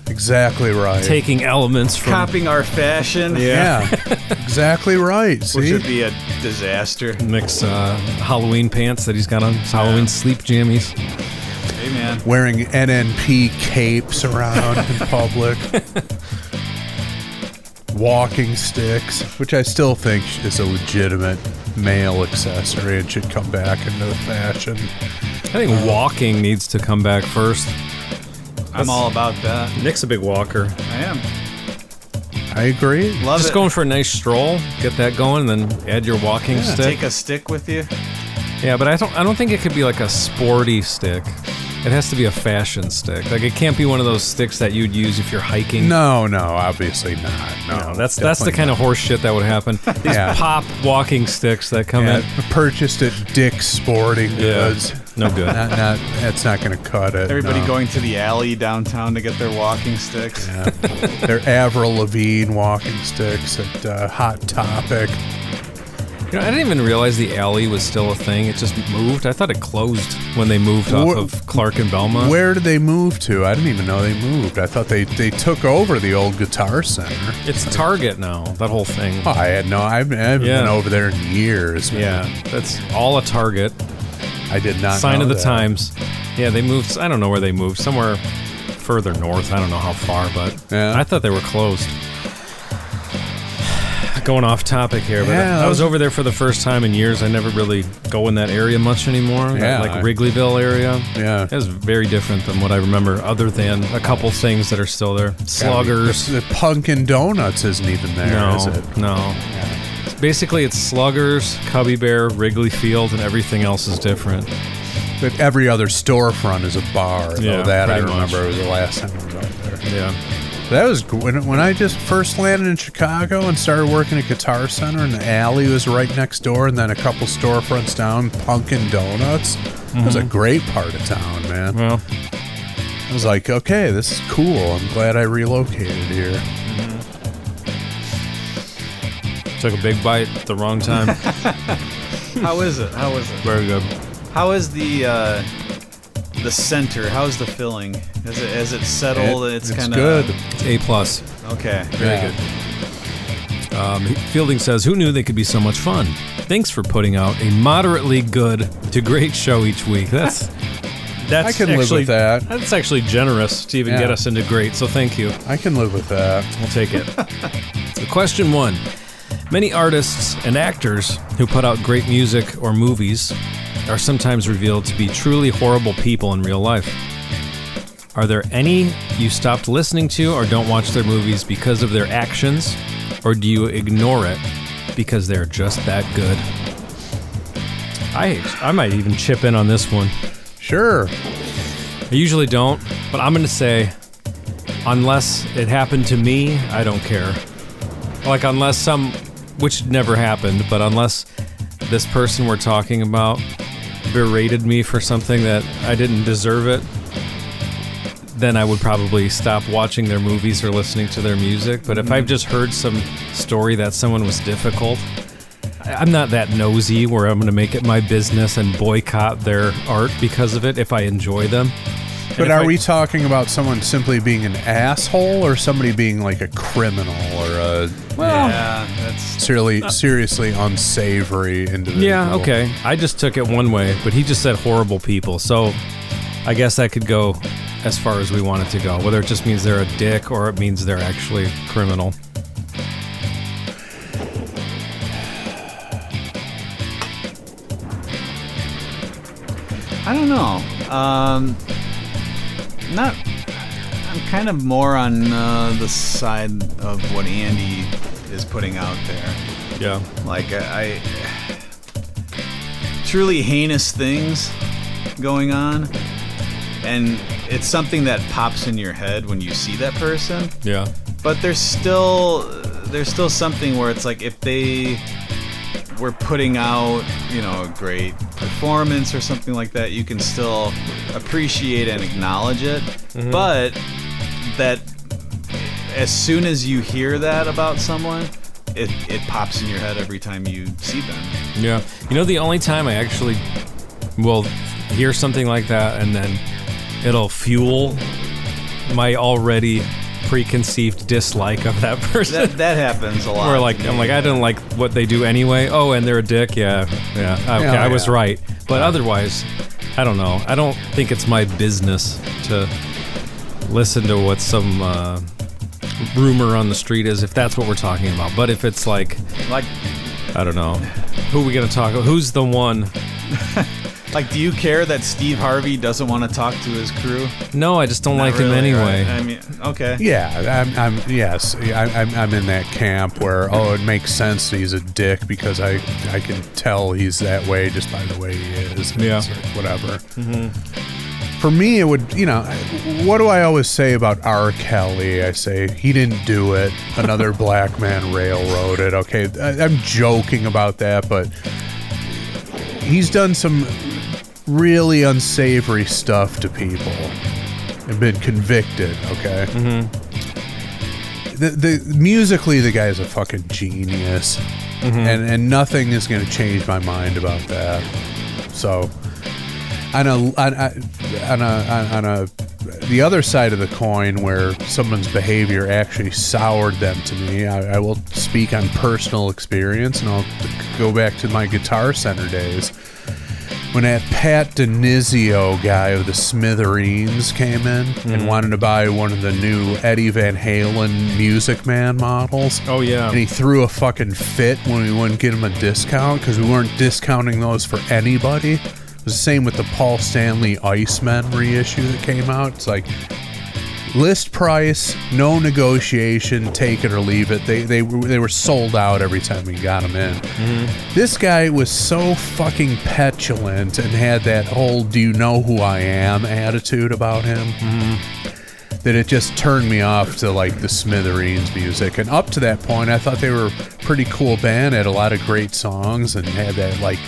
Exactly right. Taking elements from... Copying our fashion. Yeah. Exactly right. See? Which would be a disaster. Nick's Halloween pants that he's got on. His Halloween sleep jammies. Hey, man. Wearing NNP capes around in public. Walking sticks, which I still think is a legitimate male accessory and should come back into fashion. I think walking needs to come back first. I'm all about that. Nick's a big walker. I am. I agree. Love Just it. going for a nice stroll, get that going, and then add your walking stick. Take a stick with you. Yeah, but I don't think it could be like a sporty stick. It has to be a fashion stick. Like, it can't be one of those sticks that you'd use if you're hiking. No, obviously not. No, that's the kind of horse shit that would happen. These pop walking sticks that come in. Purchased at Dick's Sporting Goods. No good. That's not going to cut it. Everybody going to the alley downtown to get their walking sticks. Yeah. Their Avril Lavigne walking sticks at Hot Topic. You know, I didn't even realize the alley was still a thing. It just moved. I thought it closed when they moved off of Clark and Belmont. Where did they move to? I didn't even know they moved. I thought they took over the old Guitar Center. It's Target now, that whole thing. Oh, I haven't been over there in years, man. Yeah, that's all a Target. I did not Sign know of the that. times. Yeah, they moved. I don't know where they moved. Somewhere further north. I don't know how far, but Yeah. I thought they were closed. Going off topic here, but Yeah, I was over there for the first time in years. I never really go in that area much anymore. Yeah, Like Wrigleyville area. Yeah. It was very different than what I remember, other than a couple things that are still there. Sluggers. The Punkin' Donuts isn't even there, is it? No. Basically, it's Sluggers, Cubby Bear, Wrigley Field, and everything else is different. But every other storefront is a bar. Yeah, Though that I pretty much. remember was the last time I was out there. Yeah. That was when I just first landed in Chicago and started working at Guitar Center, and the alley was right next door, and then a couple storefronts down, Punkin' Donuts. It was a great part of town, man. Well, I was like, okay, this is cool. I'm glad I relocated here. took a big bite at the wrong time. How is it? Very good. How is the center? How is the filling? Has it settled? It's kind of good. It's A+. Okay. Very good. Fielding says, who knew they could be so much fun? Thanks for putting out a moderately good to great show each week. That's I can live with that. That's actually generous to even Yeah. get us into great, so thank you. I can live with that. We'll take it. Question 1. Many artists and actors who put out great music or movies are sometimes revealed to be truly horrible people in real life. Are there any you stopped listening to or don't watch their movies because of their actions, or do you ignore it because they're just that good? I might even chip in on this one. Sure. I usually don't, but I'm going to say, unless it happened to me, I don't care. Like, unless which never happened, but unless this person we're talking about berated me for something that I didn't deserve it, then I would probably stop watching their movies or listening to their music. But if I've just heard some story that someone was difficult, I'm not that nosy where I'm going to make it my business and boycott their art because of it if I enjoy them. But are we talking about someone simply being an asshole, or somebody being like a criminal or a Yeah, that's seriously unsavory individual? Yeah, okay. I just took it one way, but he just said horrible people. So I guess that could go as far as we want it to go, whether it just means they're a dick or it means they're actually criminal. I don't know. I'm kind of more on the side of what Andy is putting out there. Yeah. Like I truly heinous things going on, and it's something that pops in your head when you see that person. Yeah. But there's still something where it's like if they were putting out, a great performance or something like that, you can still appreciate and acknowledge it. Mm-hmm. But that as soon as you hear that about someone, it pops in your head every time you see them. Yeah. The only time I actually will hear something like that and then it'll fuel my already preconceived dislike of that person. That happens a lot. Where I'm like, I didn't like what they do anyway. Oh, and they're a dick. Yeah. Okay, I was right. But otherwise, I don't know. I don't think it's my business to listen to what some rumor on the street is, if that's what we're talking about. But if it's like I don't know. Who are we going to talk about? Who's the one? Do you care that Steve Harvey doesn't want to talk to his crew? No, I just don't Not like him really, anyway. right? I mean, okay. Yeah, I'm in that camp where it makes sense that he's a dick because I can tell he's that way just by the way he is. Yeah. It's like, whatever. Mm-hmm. For me, it would, what do I always say about R. Kelly? I say, he didn't do it. Another black man railroaded. Okay, I'm joking about that, but he's done some really unsavory stuff to people and been convicted, okay? Mm-hmm. The musically, the guy's a fucking genius. Mm-hmm. And nothing is going to change my mind about that. So on the other side of the coin, where someone's behavior actually soured them to me, I will speak on personal experience, and I'll go back to my Guitar Center days. when that Pat DiNizio guy of the Smithereens came in and wanted to buy one of the new Eddie Van Halen Music Man models. Oh, yeah. And he threw a fucking fit when we wouldn't get him a discount because we weren't discounting those for anybody. It was the same with the Paul Stanley Icemen reissue that came out. It's like list price, no negotiation, take it or leave it. They were sold out every time we got them in. This guy was so fucking petulant and had that whole "do you know who I am" attitude about him that it just turned me off to like the Smithereens music. And up to that point, I thought they were a pretty cool band, had a lot of great songs, and had that like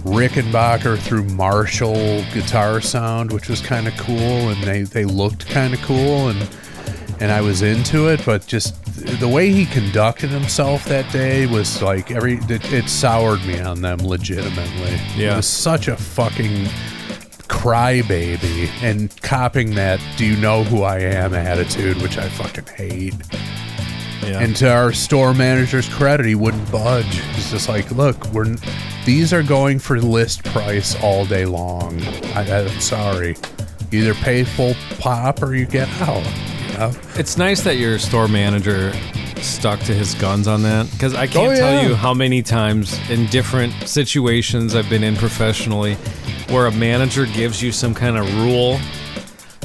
Rickenbacker through Marshall guitar sound, which was kind of cool, and they looked kind of cool, and I was into it. But just the way he conducted himself that day was like it soured me on them legitimately. Yeah. It was such a fucking crybaby and copping that "do you know who I am" attitude, which I fucking hate. Yeah. And to our store manager's credit, he wouldn't budge. He's just like, look, these are going for list price all day long. I'm sorry. You either pay full pop or you get out. You know? It's nice that your store manager stuck to his guns on that, because I can't tell you how many times in different situations I've been in professionally where a manager gives you some kind of rule.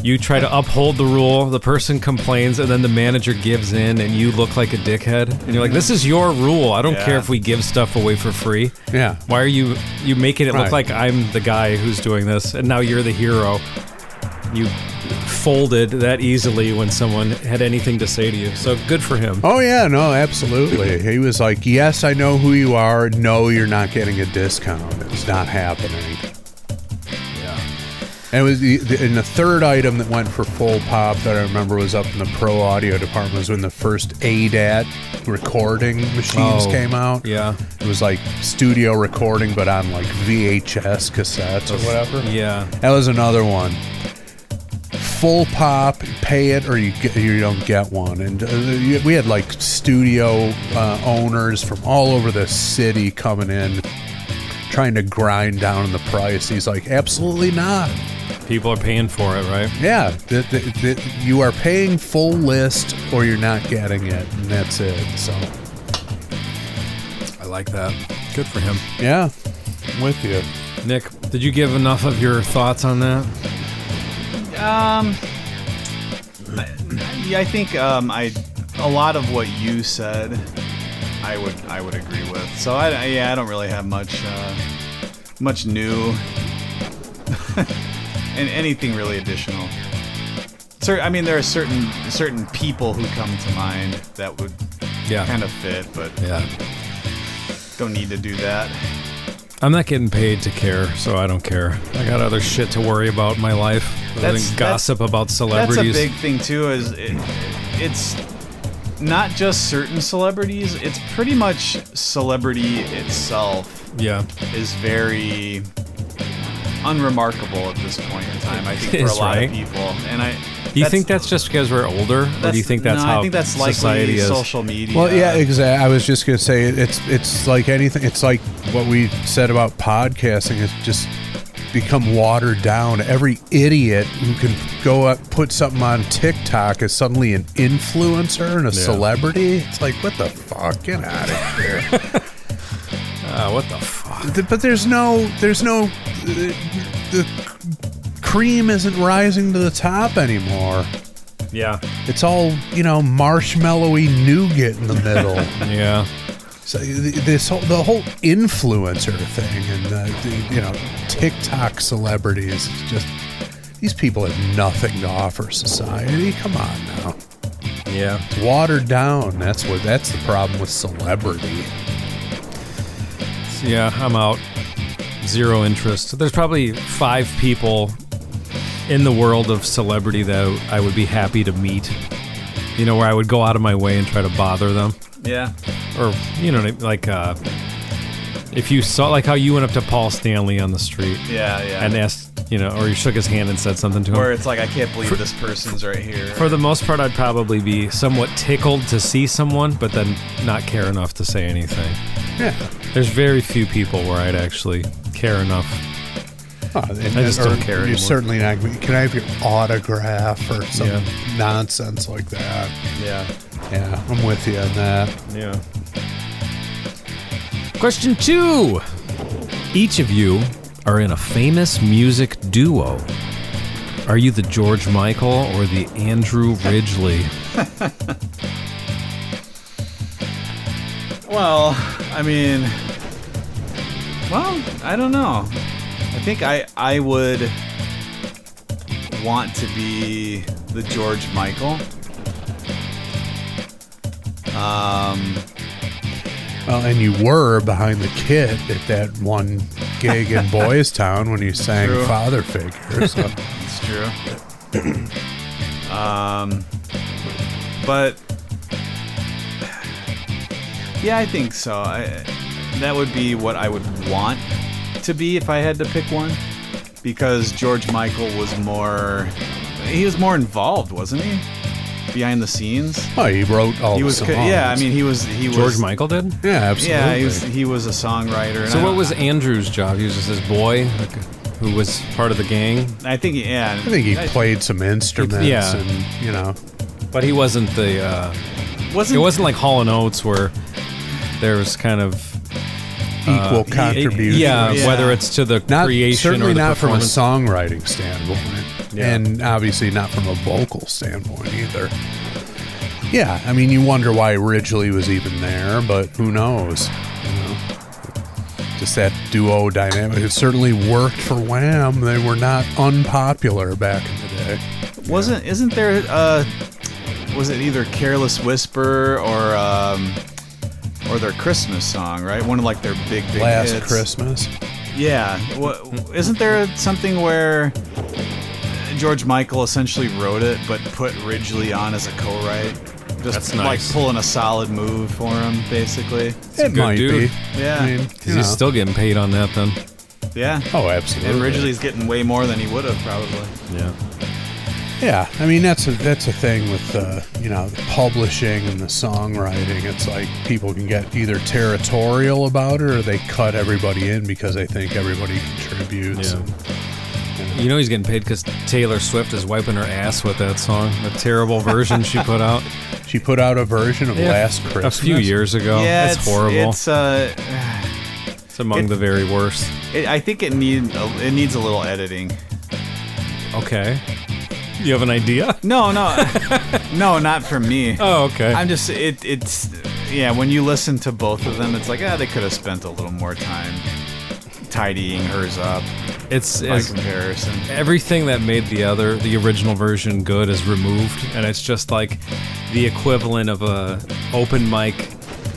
You try to uphold the rule, the person complains, and then the manager gives in, and you look like a dickhead. And you're like, this is your rule. I don't care if we give stuff away for free. Yeah. Why are you making it look like I'm the guy who's doing this, and now you're the hero? You folded that easily when someone had anything to say to you. So good for him. Oh, yeah, no, absolutely. He was like, yes, I know who you are. No, you're not getting a discount. It's not happening. And it was the third item that went for full pop that I remember was up in the pro audio department was when the first ADAT recording machines came out. Yeah. It was like studio recording, but on like VHS cassettes or whatever. Yeah. That was another one. Full pop, pay it or you don't get one. And we had like studio owners from all over the city coming in, trying to grind down the price. He's like, absolutely not. People are paying for it, right? Yeah, you are paying full list or you're not getting it, and that's it. So I like that. Good for him. Yeah, I'm with you. Nick, did you give enough of your thoughts on that? Yeah, I think a lot of what you said, I would agree with. So I don't really have much new. And anything really additional. I mean, there are certain people who come to mind that would kind of fit, but don't need to do that. I'm not getting paid to care, so I don't care. I got other shit to worry about in my life. That's gossip about celebrities. That's a big thing too. It's not just certain celebrities. It's pretty much celebrity itself. Yeah, is very unremarkable at this point in time, I think, for a lot of people. And do you think that's just because we're older, or do you think that's how I think that's society likely is? Social media. Well, yeah, exactly. I was just gonna say it's like anything. It's like what we said about podcasting. It's just become watered down. Every idiot who can go up, put something on TikTok is suddenly an influencer and a celebrity. It's like, what the fuck? Get out of here. What the fuck? But there's no the cream isn't rising to the top anymore. Yeah. It's all, marshmallowy nougat in the middle. Yeah. So the whole influencer thing and TikTok celebrities, it's just these people have nothing to offer society. Come on now. Yeah. It's watered down. That's the problem with celebrity. Yeah, I'm out. Zero interest. There's probably 5 people in the world of celebrity that I would be happy to meet. Where I would go out of my way and try to bother them. Yeah. Or, like, if you saw, like how you went up to Paul Stanley on the street. Yeah. And asked, or you shook his hand and said something to him. Or it's like, I can't believe this person's right here. For the most part, I'd probably be somewhat tickled to see someone, but then not care enough to say anything. Yeah. There's very few people where I'd actually care enough I just don't care You're anymore. certainly not. Can I have your autograph or some nonsense like that? Yeah. Yeah, I'm with you on that. Yeah. Question 2. Each of you are in a famous music duo. Are you the George Michael or the Andrew Ridgeley? Well, I mean, I don't know. I think I would want to be the George Michael. Well, and you were behind the kit at that one gig in Boys Town when you sang True. Father Figure. So. It's true. But yeah, I think so. That would be what I would want to be if I had to pick one, because George Michael was more involved, wasn't he? Behind the scenes. Oh, he wrote all the songs. Yeah, I mean, he was George Michael did? Yeah, absolutely. Yeah, he was a songwriter. And So what was Andrew's job? He was just this boy who was part of the gang? I think he played some instruments and, But he wasn't the... it wasn't like Hall & Oates where there was kind of... equal contribution. Whether it's to the creation certainly or the not from a performance. songwriting standpoint, and obviously not from a vocal standpoint either. Yeah, I mean, you wonder why Ridgeley was even there, but who knows? Just that duo dynamic. It certainly worked for Wham. They were not unpopular back in the day. Isn't there? Was it either "Careless Whisper" or their Christmas song? Right, one of like their big Last hits. Christmas. Yeah, isn't there something where George Michael essentially wrote it, but put Ridgeley on as a co-write? Just That's like nice. pulling a solid move for him, basically. It might dude. be. Yeah. I mean, Because he's still getting paid on that then. Yeah. Oh, absolutely. And Ridgeley's getting way more than he would have probably. Yeah. Yeah, I mean that's a thing with the publishing and the songwriting. It's like people can get either territorial about it or they cut everybody in because they think everybody contributes. Yeah. You know he's getting paid because Taylor Swift is wiping her ass with that song. The terrible version she put out. She put out a version of Last Christmas a few years ago. Yeah, it's horrible. It's among the very worst. I think it needs a little editing. Okay. You have an idea? No, not from me. Oh, okay. I'm just it's when you listen to both of them, it's like they could have spent a little more time tidying hers up. It's by comparison. Everything that made the original version good is removed, and it's just like the equivalent of a open mic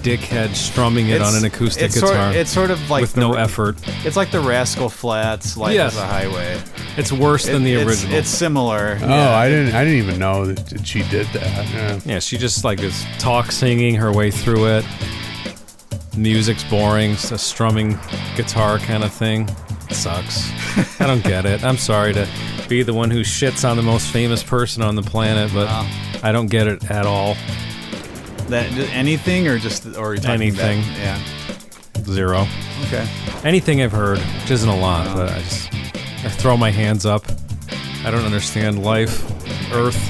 dickhead strumming it on an acoustic guitar. It's sort of like with no effort. It's like the Rascal Flatts "Life is a Highway." It's worse than the original. It's similar. Oh, yeah. I didn't even know that she did that. Yeah, she just like is talk singing her way through it. Music's boring. It's a strumming guitar kind of thing. It sucks. I don't get it. I'm sorry to be the one who shits on the most famous person on the planet, but I don't get it at all. That anything or anything? Yeah. Zero. Okay. Anything I've heard, which isn't a lot, but I throw my hands up. I don't understand life, Earth.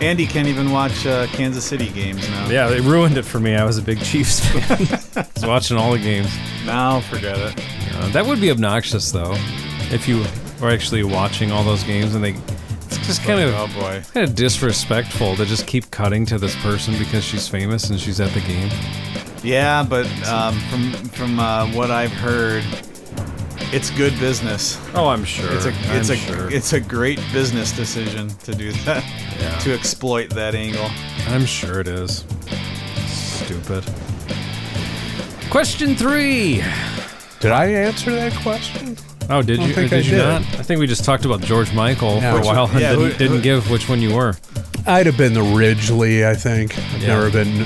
Andy can't even watch Kansas City games now. Yeah, they ruined it for me. I was a big Chiefs fan. I was watching all the games. Now forget it. That would be obnoxious, though, if you were actually watching all those games and it's just kind of it's kind of disrespectful to just keep cutting to this person because she's famous and she's at the game. Yeah, but from what I've heard, it's good business. Oh, I'm sure. It's a great business decision to do that. Yeah. To exploit that angle. I'm sure it is. Stupid. Question 3. Did I answer that question? Oh, did you? Did you not? I think we just talk about George Michael for a while and didn't give which one you were. I'd have been the Ridgeley, I think. I've never been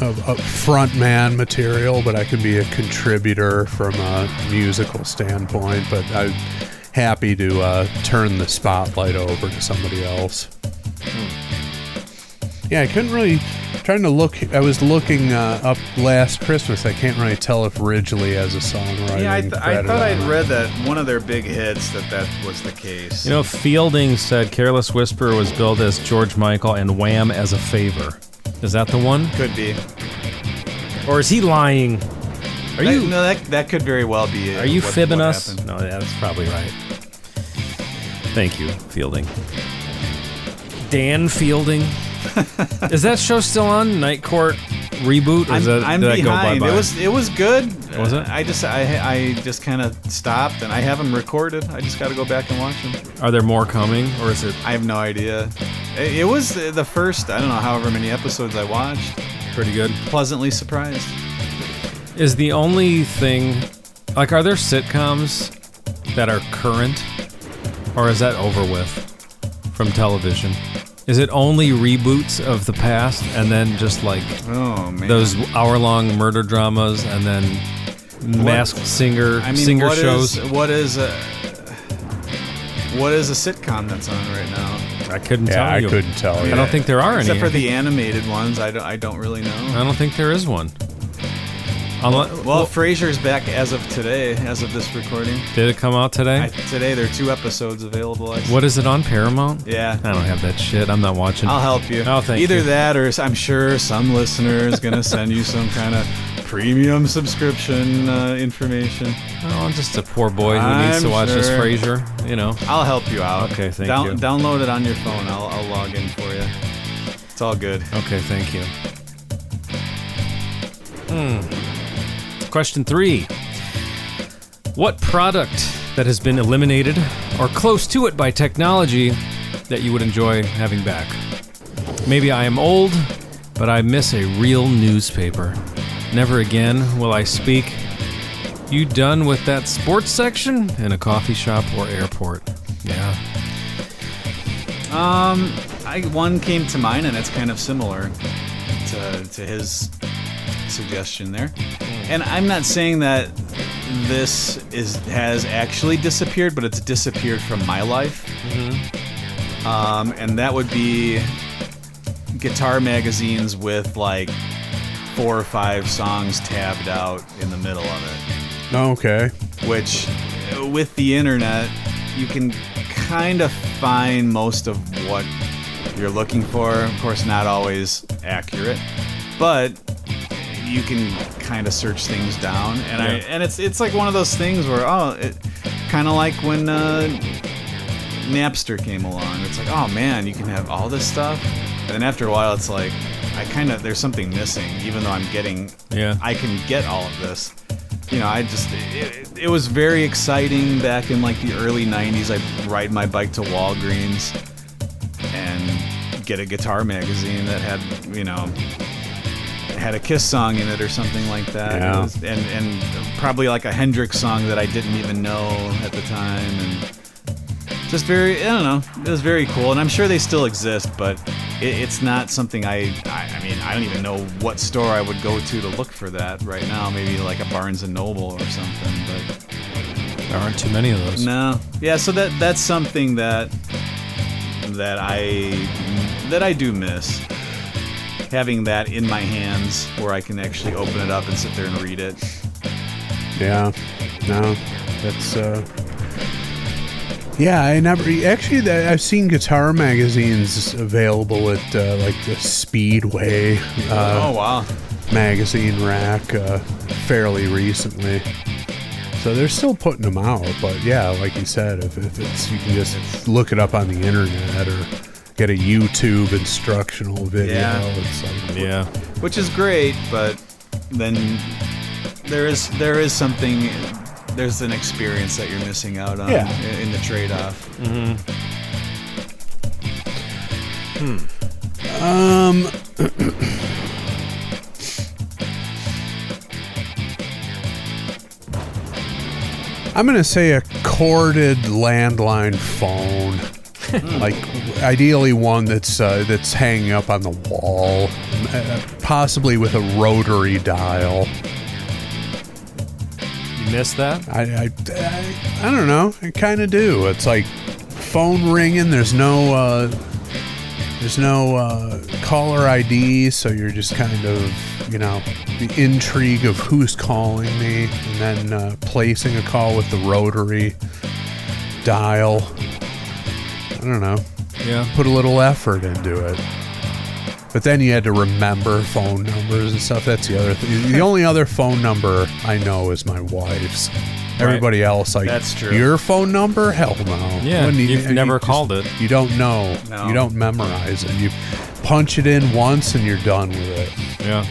a front man material, but I could be a contributor from a musical standpoint. But I'm happy to turn the spotlight over to somebody else. Yeah, I couldn't really Trying to look. I was looking up Last Christmas. I can't really tell if Ridgely has a songwriting. Yeah, I credit thought I'd on it. read that one of their big hits that was the case. You know, Fielding said Careless Whisper was billed as George Michael and Wham as a favor. Is that the one? Could be. Or is he lying? Are you? No, that could very well be. Are you fibbing what us? happened. No, that's probably right. Thank you, Fielding. Dan Fielding. Is that show still on? Night Court reboot? Or I'm did behind. That go bye-bye? It was good. Was it? I just kind of stopped, and I have them recorded. I just got to go back and watch them. Are there more coming, or is it I have no idea. It was the first, I don't know, however many episodes I watched. pretty good? Pleasantly surprised. Is the only thing, like, are there sitcoms that are current, or is that over with from television? Is it only reboots of the past, and then just like those hour-long murder dramas, and then Masked Singer shows? What is a sitcom that's on right now? I couldn't tell you. I couldn't tell you. I don't think there are any. Except for the animated ones, I don't really know. I don't think there is one. Well, Frasier's back as of today, as of this recording. Did it come out today? Today there are 2 episodes available. What is it on Paramount? Yeah. I don't have that shit. I'm not watching. I'll help you. Oh, thank Either you. that, or I'm sure some listener is going to send you some kind of premium subscription information. Oh, I'm just a poor boy who needs to watch this Frasier. You know. I'll help you out. Okay, thank you. Download it on your phone. I'll log in for you. It's all good. Okay, thank you. Question 3. What product that has been eliminated or close to it by technology that you would enjoy having back? Maybe I am old, but I miss a real newspaper. Never again will I speak. You done with that sports section in a coffee shop or airport? Yeah. One came to mind, and it's kind of similar to his suggestion there. And I'm not saying that this has actually disappeared, but it's disappeared from my life. And that would be guitar magazines with like 4 or 5 songs tabbed out in the middle of it. Okay. Which, with the internet, you can kind of find most of what you're looking for. Of course, not always accurate, but you can kind of search things down. And it's like one of those things where kind of like when Napster came along. It's like, oh man, you can have all this stuff, and then after a while, it's like there's something missing, even though I can get all of this. You know, it was very exciting back in like the early 90s. I'd ride my bike to Walgreens and get a guitar magazine that had, had a Kiss song in it or something like that. Yeah. And probably like a Hendrix song that I didn't even know at the time. And just very, I don't know, it was very cool. And I'm sure they still exist, but it's not something I mean, I don't even know what store I would go to look for that right now. Maybe like a Barnes & Noble or something, but there aren't too many of those. No. Yeah, so that's something that I do miss. Having that in my hands where I can actually open it up and sit there and read it. Yeah. No. That's yeah, I never actually. I've seen guitar magazines available at like the Speedway. Oh wow! Magazine rack fairly recently. So they're still putting them out, but yeah, like you said, if it's you can just look it up on the internet or get a YouTube instructional video. Yeah. It's like, which is great, but then there is something. There's an experience that you're missing out on in the trade-off. I'm gonna say a corded landline phone, like ideally one that's hanging up on the wall, possibly with a rotary dial. Miss that? I don't know. I kind of do. It's like phone ringing. There's no There's no caller ID, so you're just kind of, the intrigue of who's calling me, and then placing a call with the rotary dial. I don't know. Yeah. Put a little effort into it. But then you had to remember phone numbers and stuff. That's the other thing. The only other phone number I know is my wife's. Everybody else, like, that's true. Your phone number? Hell no. Yeah, you've never called it. You don't know. No. You don't memorize it. You punch it in once and you're done with it. Yeah.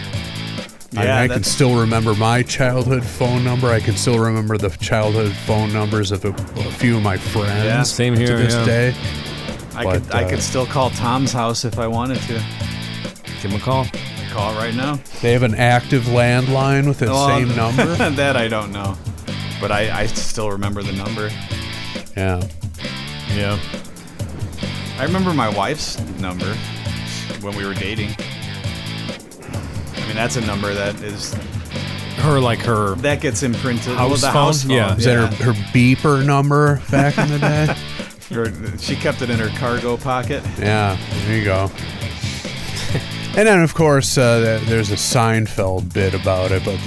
I can still remember my childhood phone number. I can still remember the childhood phone numbers of a few of my friends. Yeah, same here, to this day. I could still call Tom's house if I wanted to. Give him a call. Call right now. They have an active landline with the same number? That I don't know. But I still remember the number. Yeah. Yeah. I remember my wife's number when we were dating. I mean, that's a number that is... Her that gets imprinted. House the phone? house phone. Yeah. Is that her beeper number back in the day? She kept it in her cargo pocket. Yeah, there you go. And then, of course, there's a Seinfeld bit about it, but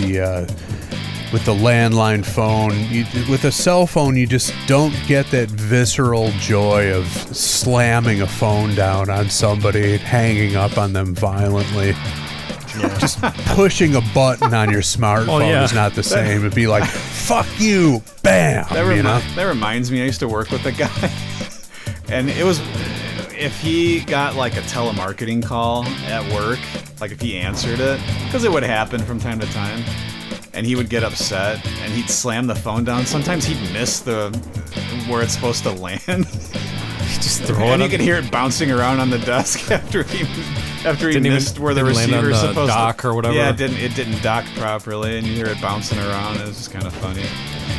with the landline phone, with a cell phone, you just don't get that visceral joy of slamming a phone down on somebody, hanging up on them violently. Yeah. Just pushing a button on your smartphone is not the same. It'd be like, fuck you, bam. That reminds me, I used to work with a guy, and it was... If he got like a telemarketing call at work, like if he answered it, because it would happen from time to time, and he would get upset and he'd slam the phone down. Sometimes he'd miss where it's supposed to land. Just throw and it. You could hear it bouncing around on the desk after he missed where the receiver was supposed to dock or whatever. Yeah, it didn't dock properly, and you hear it bouncing around. It was just kind of funny.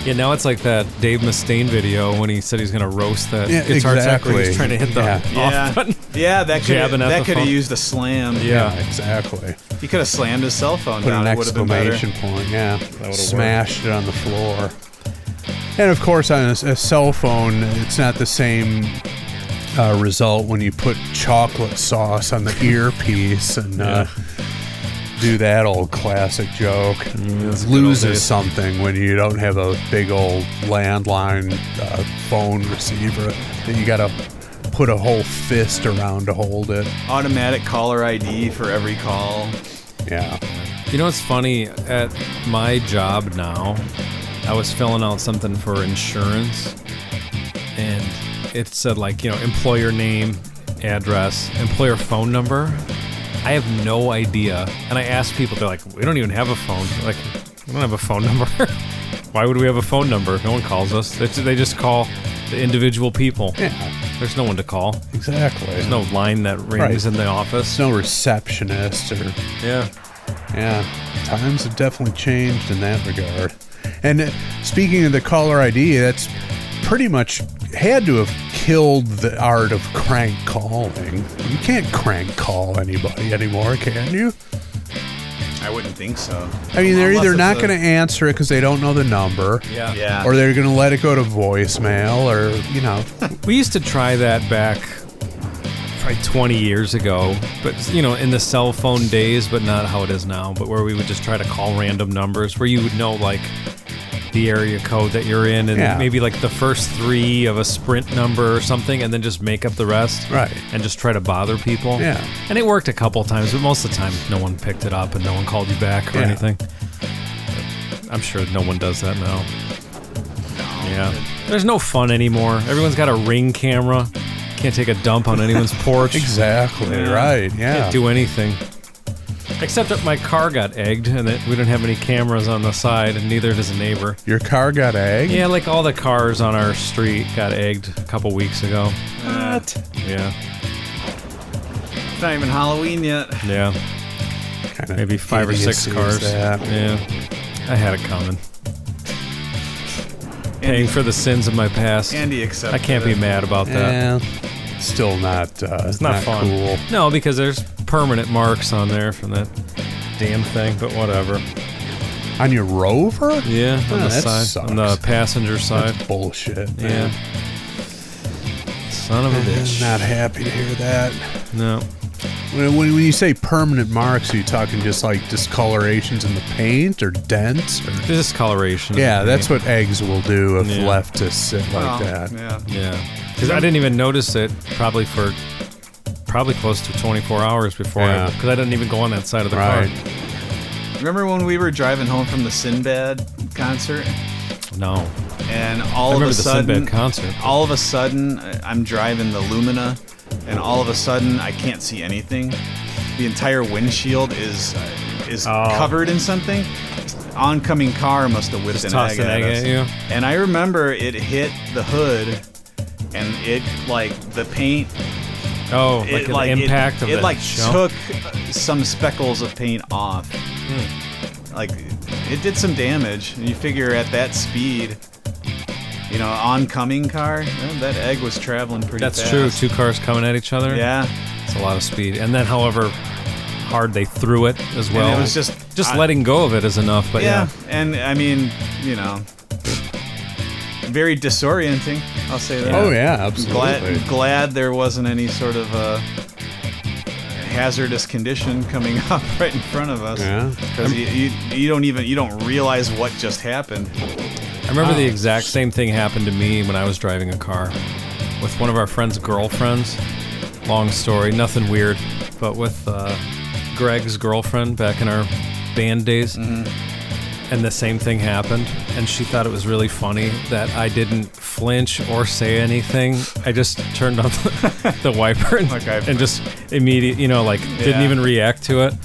Yeah, now it's like that Dave Mustaine video when he said he's going to roast that guitar tech where he's trying to hit the off button. Yeah, that could have used a slam. Yeah, exactly. He could have slammed his cell phone Put down. an It would have been better. exclamation point, yeah. Smashed it on the floor. And of course, on a cell phone, it's not the same result when you put chocolate sauce on the earpiece and do that old classic joke. Loses something when you don't have a big old landline phone receiver that you got to put a whole fist around to hold it. Automatic caller ID for every call. Yeah. You know what's funny? At my job now, I was filling out something for insurance, and it said employer name, address, employer phone number. I have no idea. And I asked people, they're like, we don't even have a phone. Like, we don't have a phone number. Why would we have a phone number? No one calls us. They just call the individual people. Yeah. There's no one to call. Exactly. There's no line that rings in the office. There's no receptionist or... Yeah. Yeah. Times have definitely changed in that regard. And speaking of the caller ID, that's pretty much had to have killed the art of crank calling. You can't crank call anybody anymore, can you? I wouldn't think so. I mean, they're either not going to answer it because they don't know the number, or they're going to let it go to voicemail, or, We used to try that back probably 20 years ago, but, in the cell phone days, but not how it is now, but where we would just try to call random numbers where you would know, the area code that you're in and maybe the first three of a Sprint number or something, and then just make up the rest. Right. And just try to bother people. Yeah. And it worked a couple times, but most of the time no one picked it up and no one called you back or anything. I'm sure no one does that now. No. Yeah. There's no fun anymore. Everyone's got a Ring camera. Can't take a dump on anyone's porch. Exactly. Right. Yeah. Can't do anything. Except that my car got egged, and that we don't have any cameras on the side, and neither does a neighbor. Your car got egged? Yeah, all the cars on our street got egged a couple weeks ago. What? Yeah. It's not even Halloween yet. Yeah. Kinda maybe 5 or 6 cars. That. Yeah. I had it coming. Paying for the sins of my past. Andy accepted I can't be mad about that. Yeah. Still not. It's not fun. Cool. No, because there's permanent marks on there from that damn thing. But whatever. On your Rover? Yeah, on the that side, sucks. on the passenger side. That's bullshit. Yeah. Man. Son of a bitch. Not happy to hear that. No. When you say permanent marks, are you talking just like discolorations in the paint or dents? Or? Discoloration. Yeah, that's what eggs will do if Yeah. left to sit like that. Yeah. Yeah. Because I didn't even notice it probably close to 24 hours before Yeah. because I didn't even go on that side of the Right. car. Remember when we were driving home from the Sinbad concert? No. And I all of remember a the sudden, Sinbad concert. all of a sudden, I'm driving the Lumina, and all of a sudden, I can't see anything. The entire windshield is covered in something. Oncoming car must have whipped Just an tossed egg an at egg us. at you? And I remember it hit the hood, and it the paint. Oh, like the impact of it the shell? took some speckles of paint off. Like it did some damage. And you figure at that speed, oncoming car, that egg was traveling pretty That's fast. true. Two cars coming at each other. Yeah. It's a lot of speed. And then, however hard they threw it as well. And it was just letting go of it is enough. But yeah. And I mean, very disorienting. I'll say that. Oh yeah, absolutely. Glad there wasn't any sort of hazardous condition coming up right in front of us. Yeah. Because you don't realize what just happened. I remember the exact same thing happened to me when I was driving a car with one of our friend's girlfriends. Long story, nothing weird, but with Greg's girlfriend back in our band days. And the same thing happened, and she thought it was really funny that I didn't flinch or say anything. I just turned on the wiper and just immediately, didn't even react to it.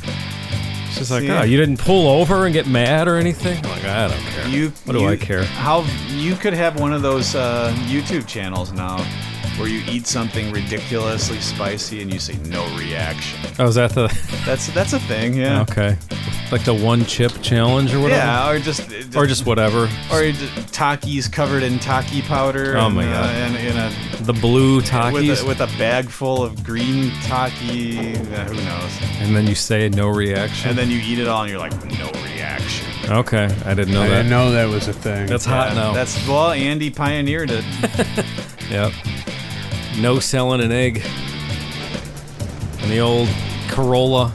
She's like, "Oh, you didn't pull over and get mad or anything?" I'm like, I don't care. What do I care? How you could have one of those YouTube channels now where you eat something ridiculously spicy and you say no reaction. Oh, is that the? That's a thing, yeah. Okay, like the one chip challenge or whatever. Yeah, or just whatever. Or Takis covered in Taki powder. Oh my god! And the blue Takis with a bag full of green Taki. Who knows? And then you say no reaction. And then you eat it all and you're like no reaction. Okay, I didn't know I that. didn't know that was a thing. That's hot now. Andy pioneered it. Yep. No selling an egg. And the old Corolla.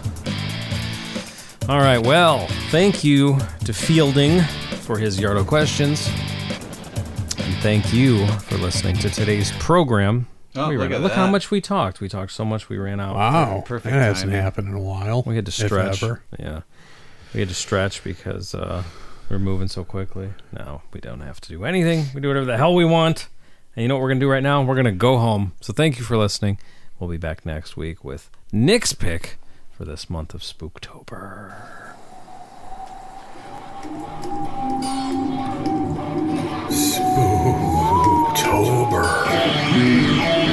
All right, well, thank you to Fielding for his Yardo questions. And thank you for listening to today's program. Oh, Look how much we talked. We talked so much we ran out. Wow. Perfect That hasn't timing. happened in a while. We had to if stretch. ever. Yeah. We had to stretch because we're moving so quickly. No, we don't have to do anything. We do whatever the hell we want. And you know what we're going to do right now? We're going to go home. So thank you for listening. We'll be back next week with Nick's pick for this month of Spooktober. Spooktober.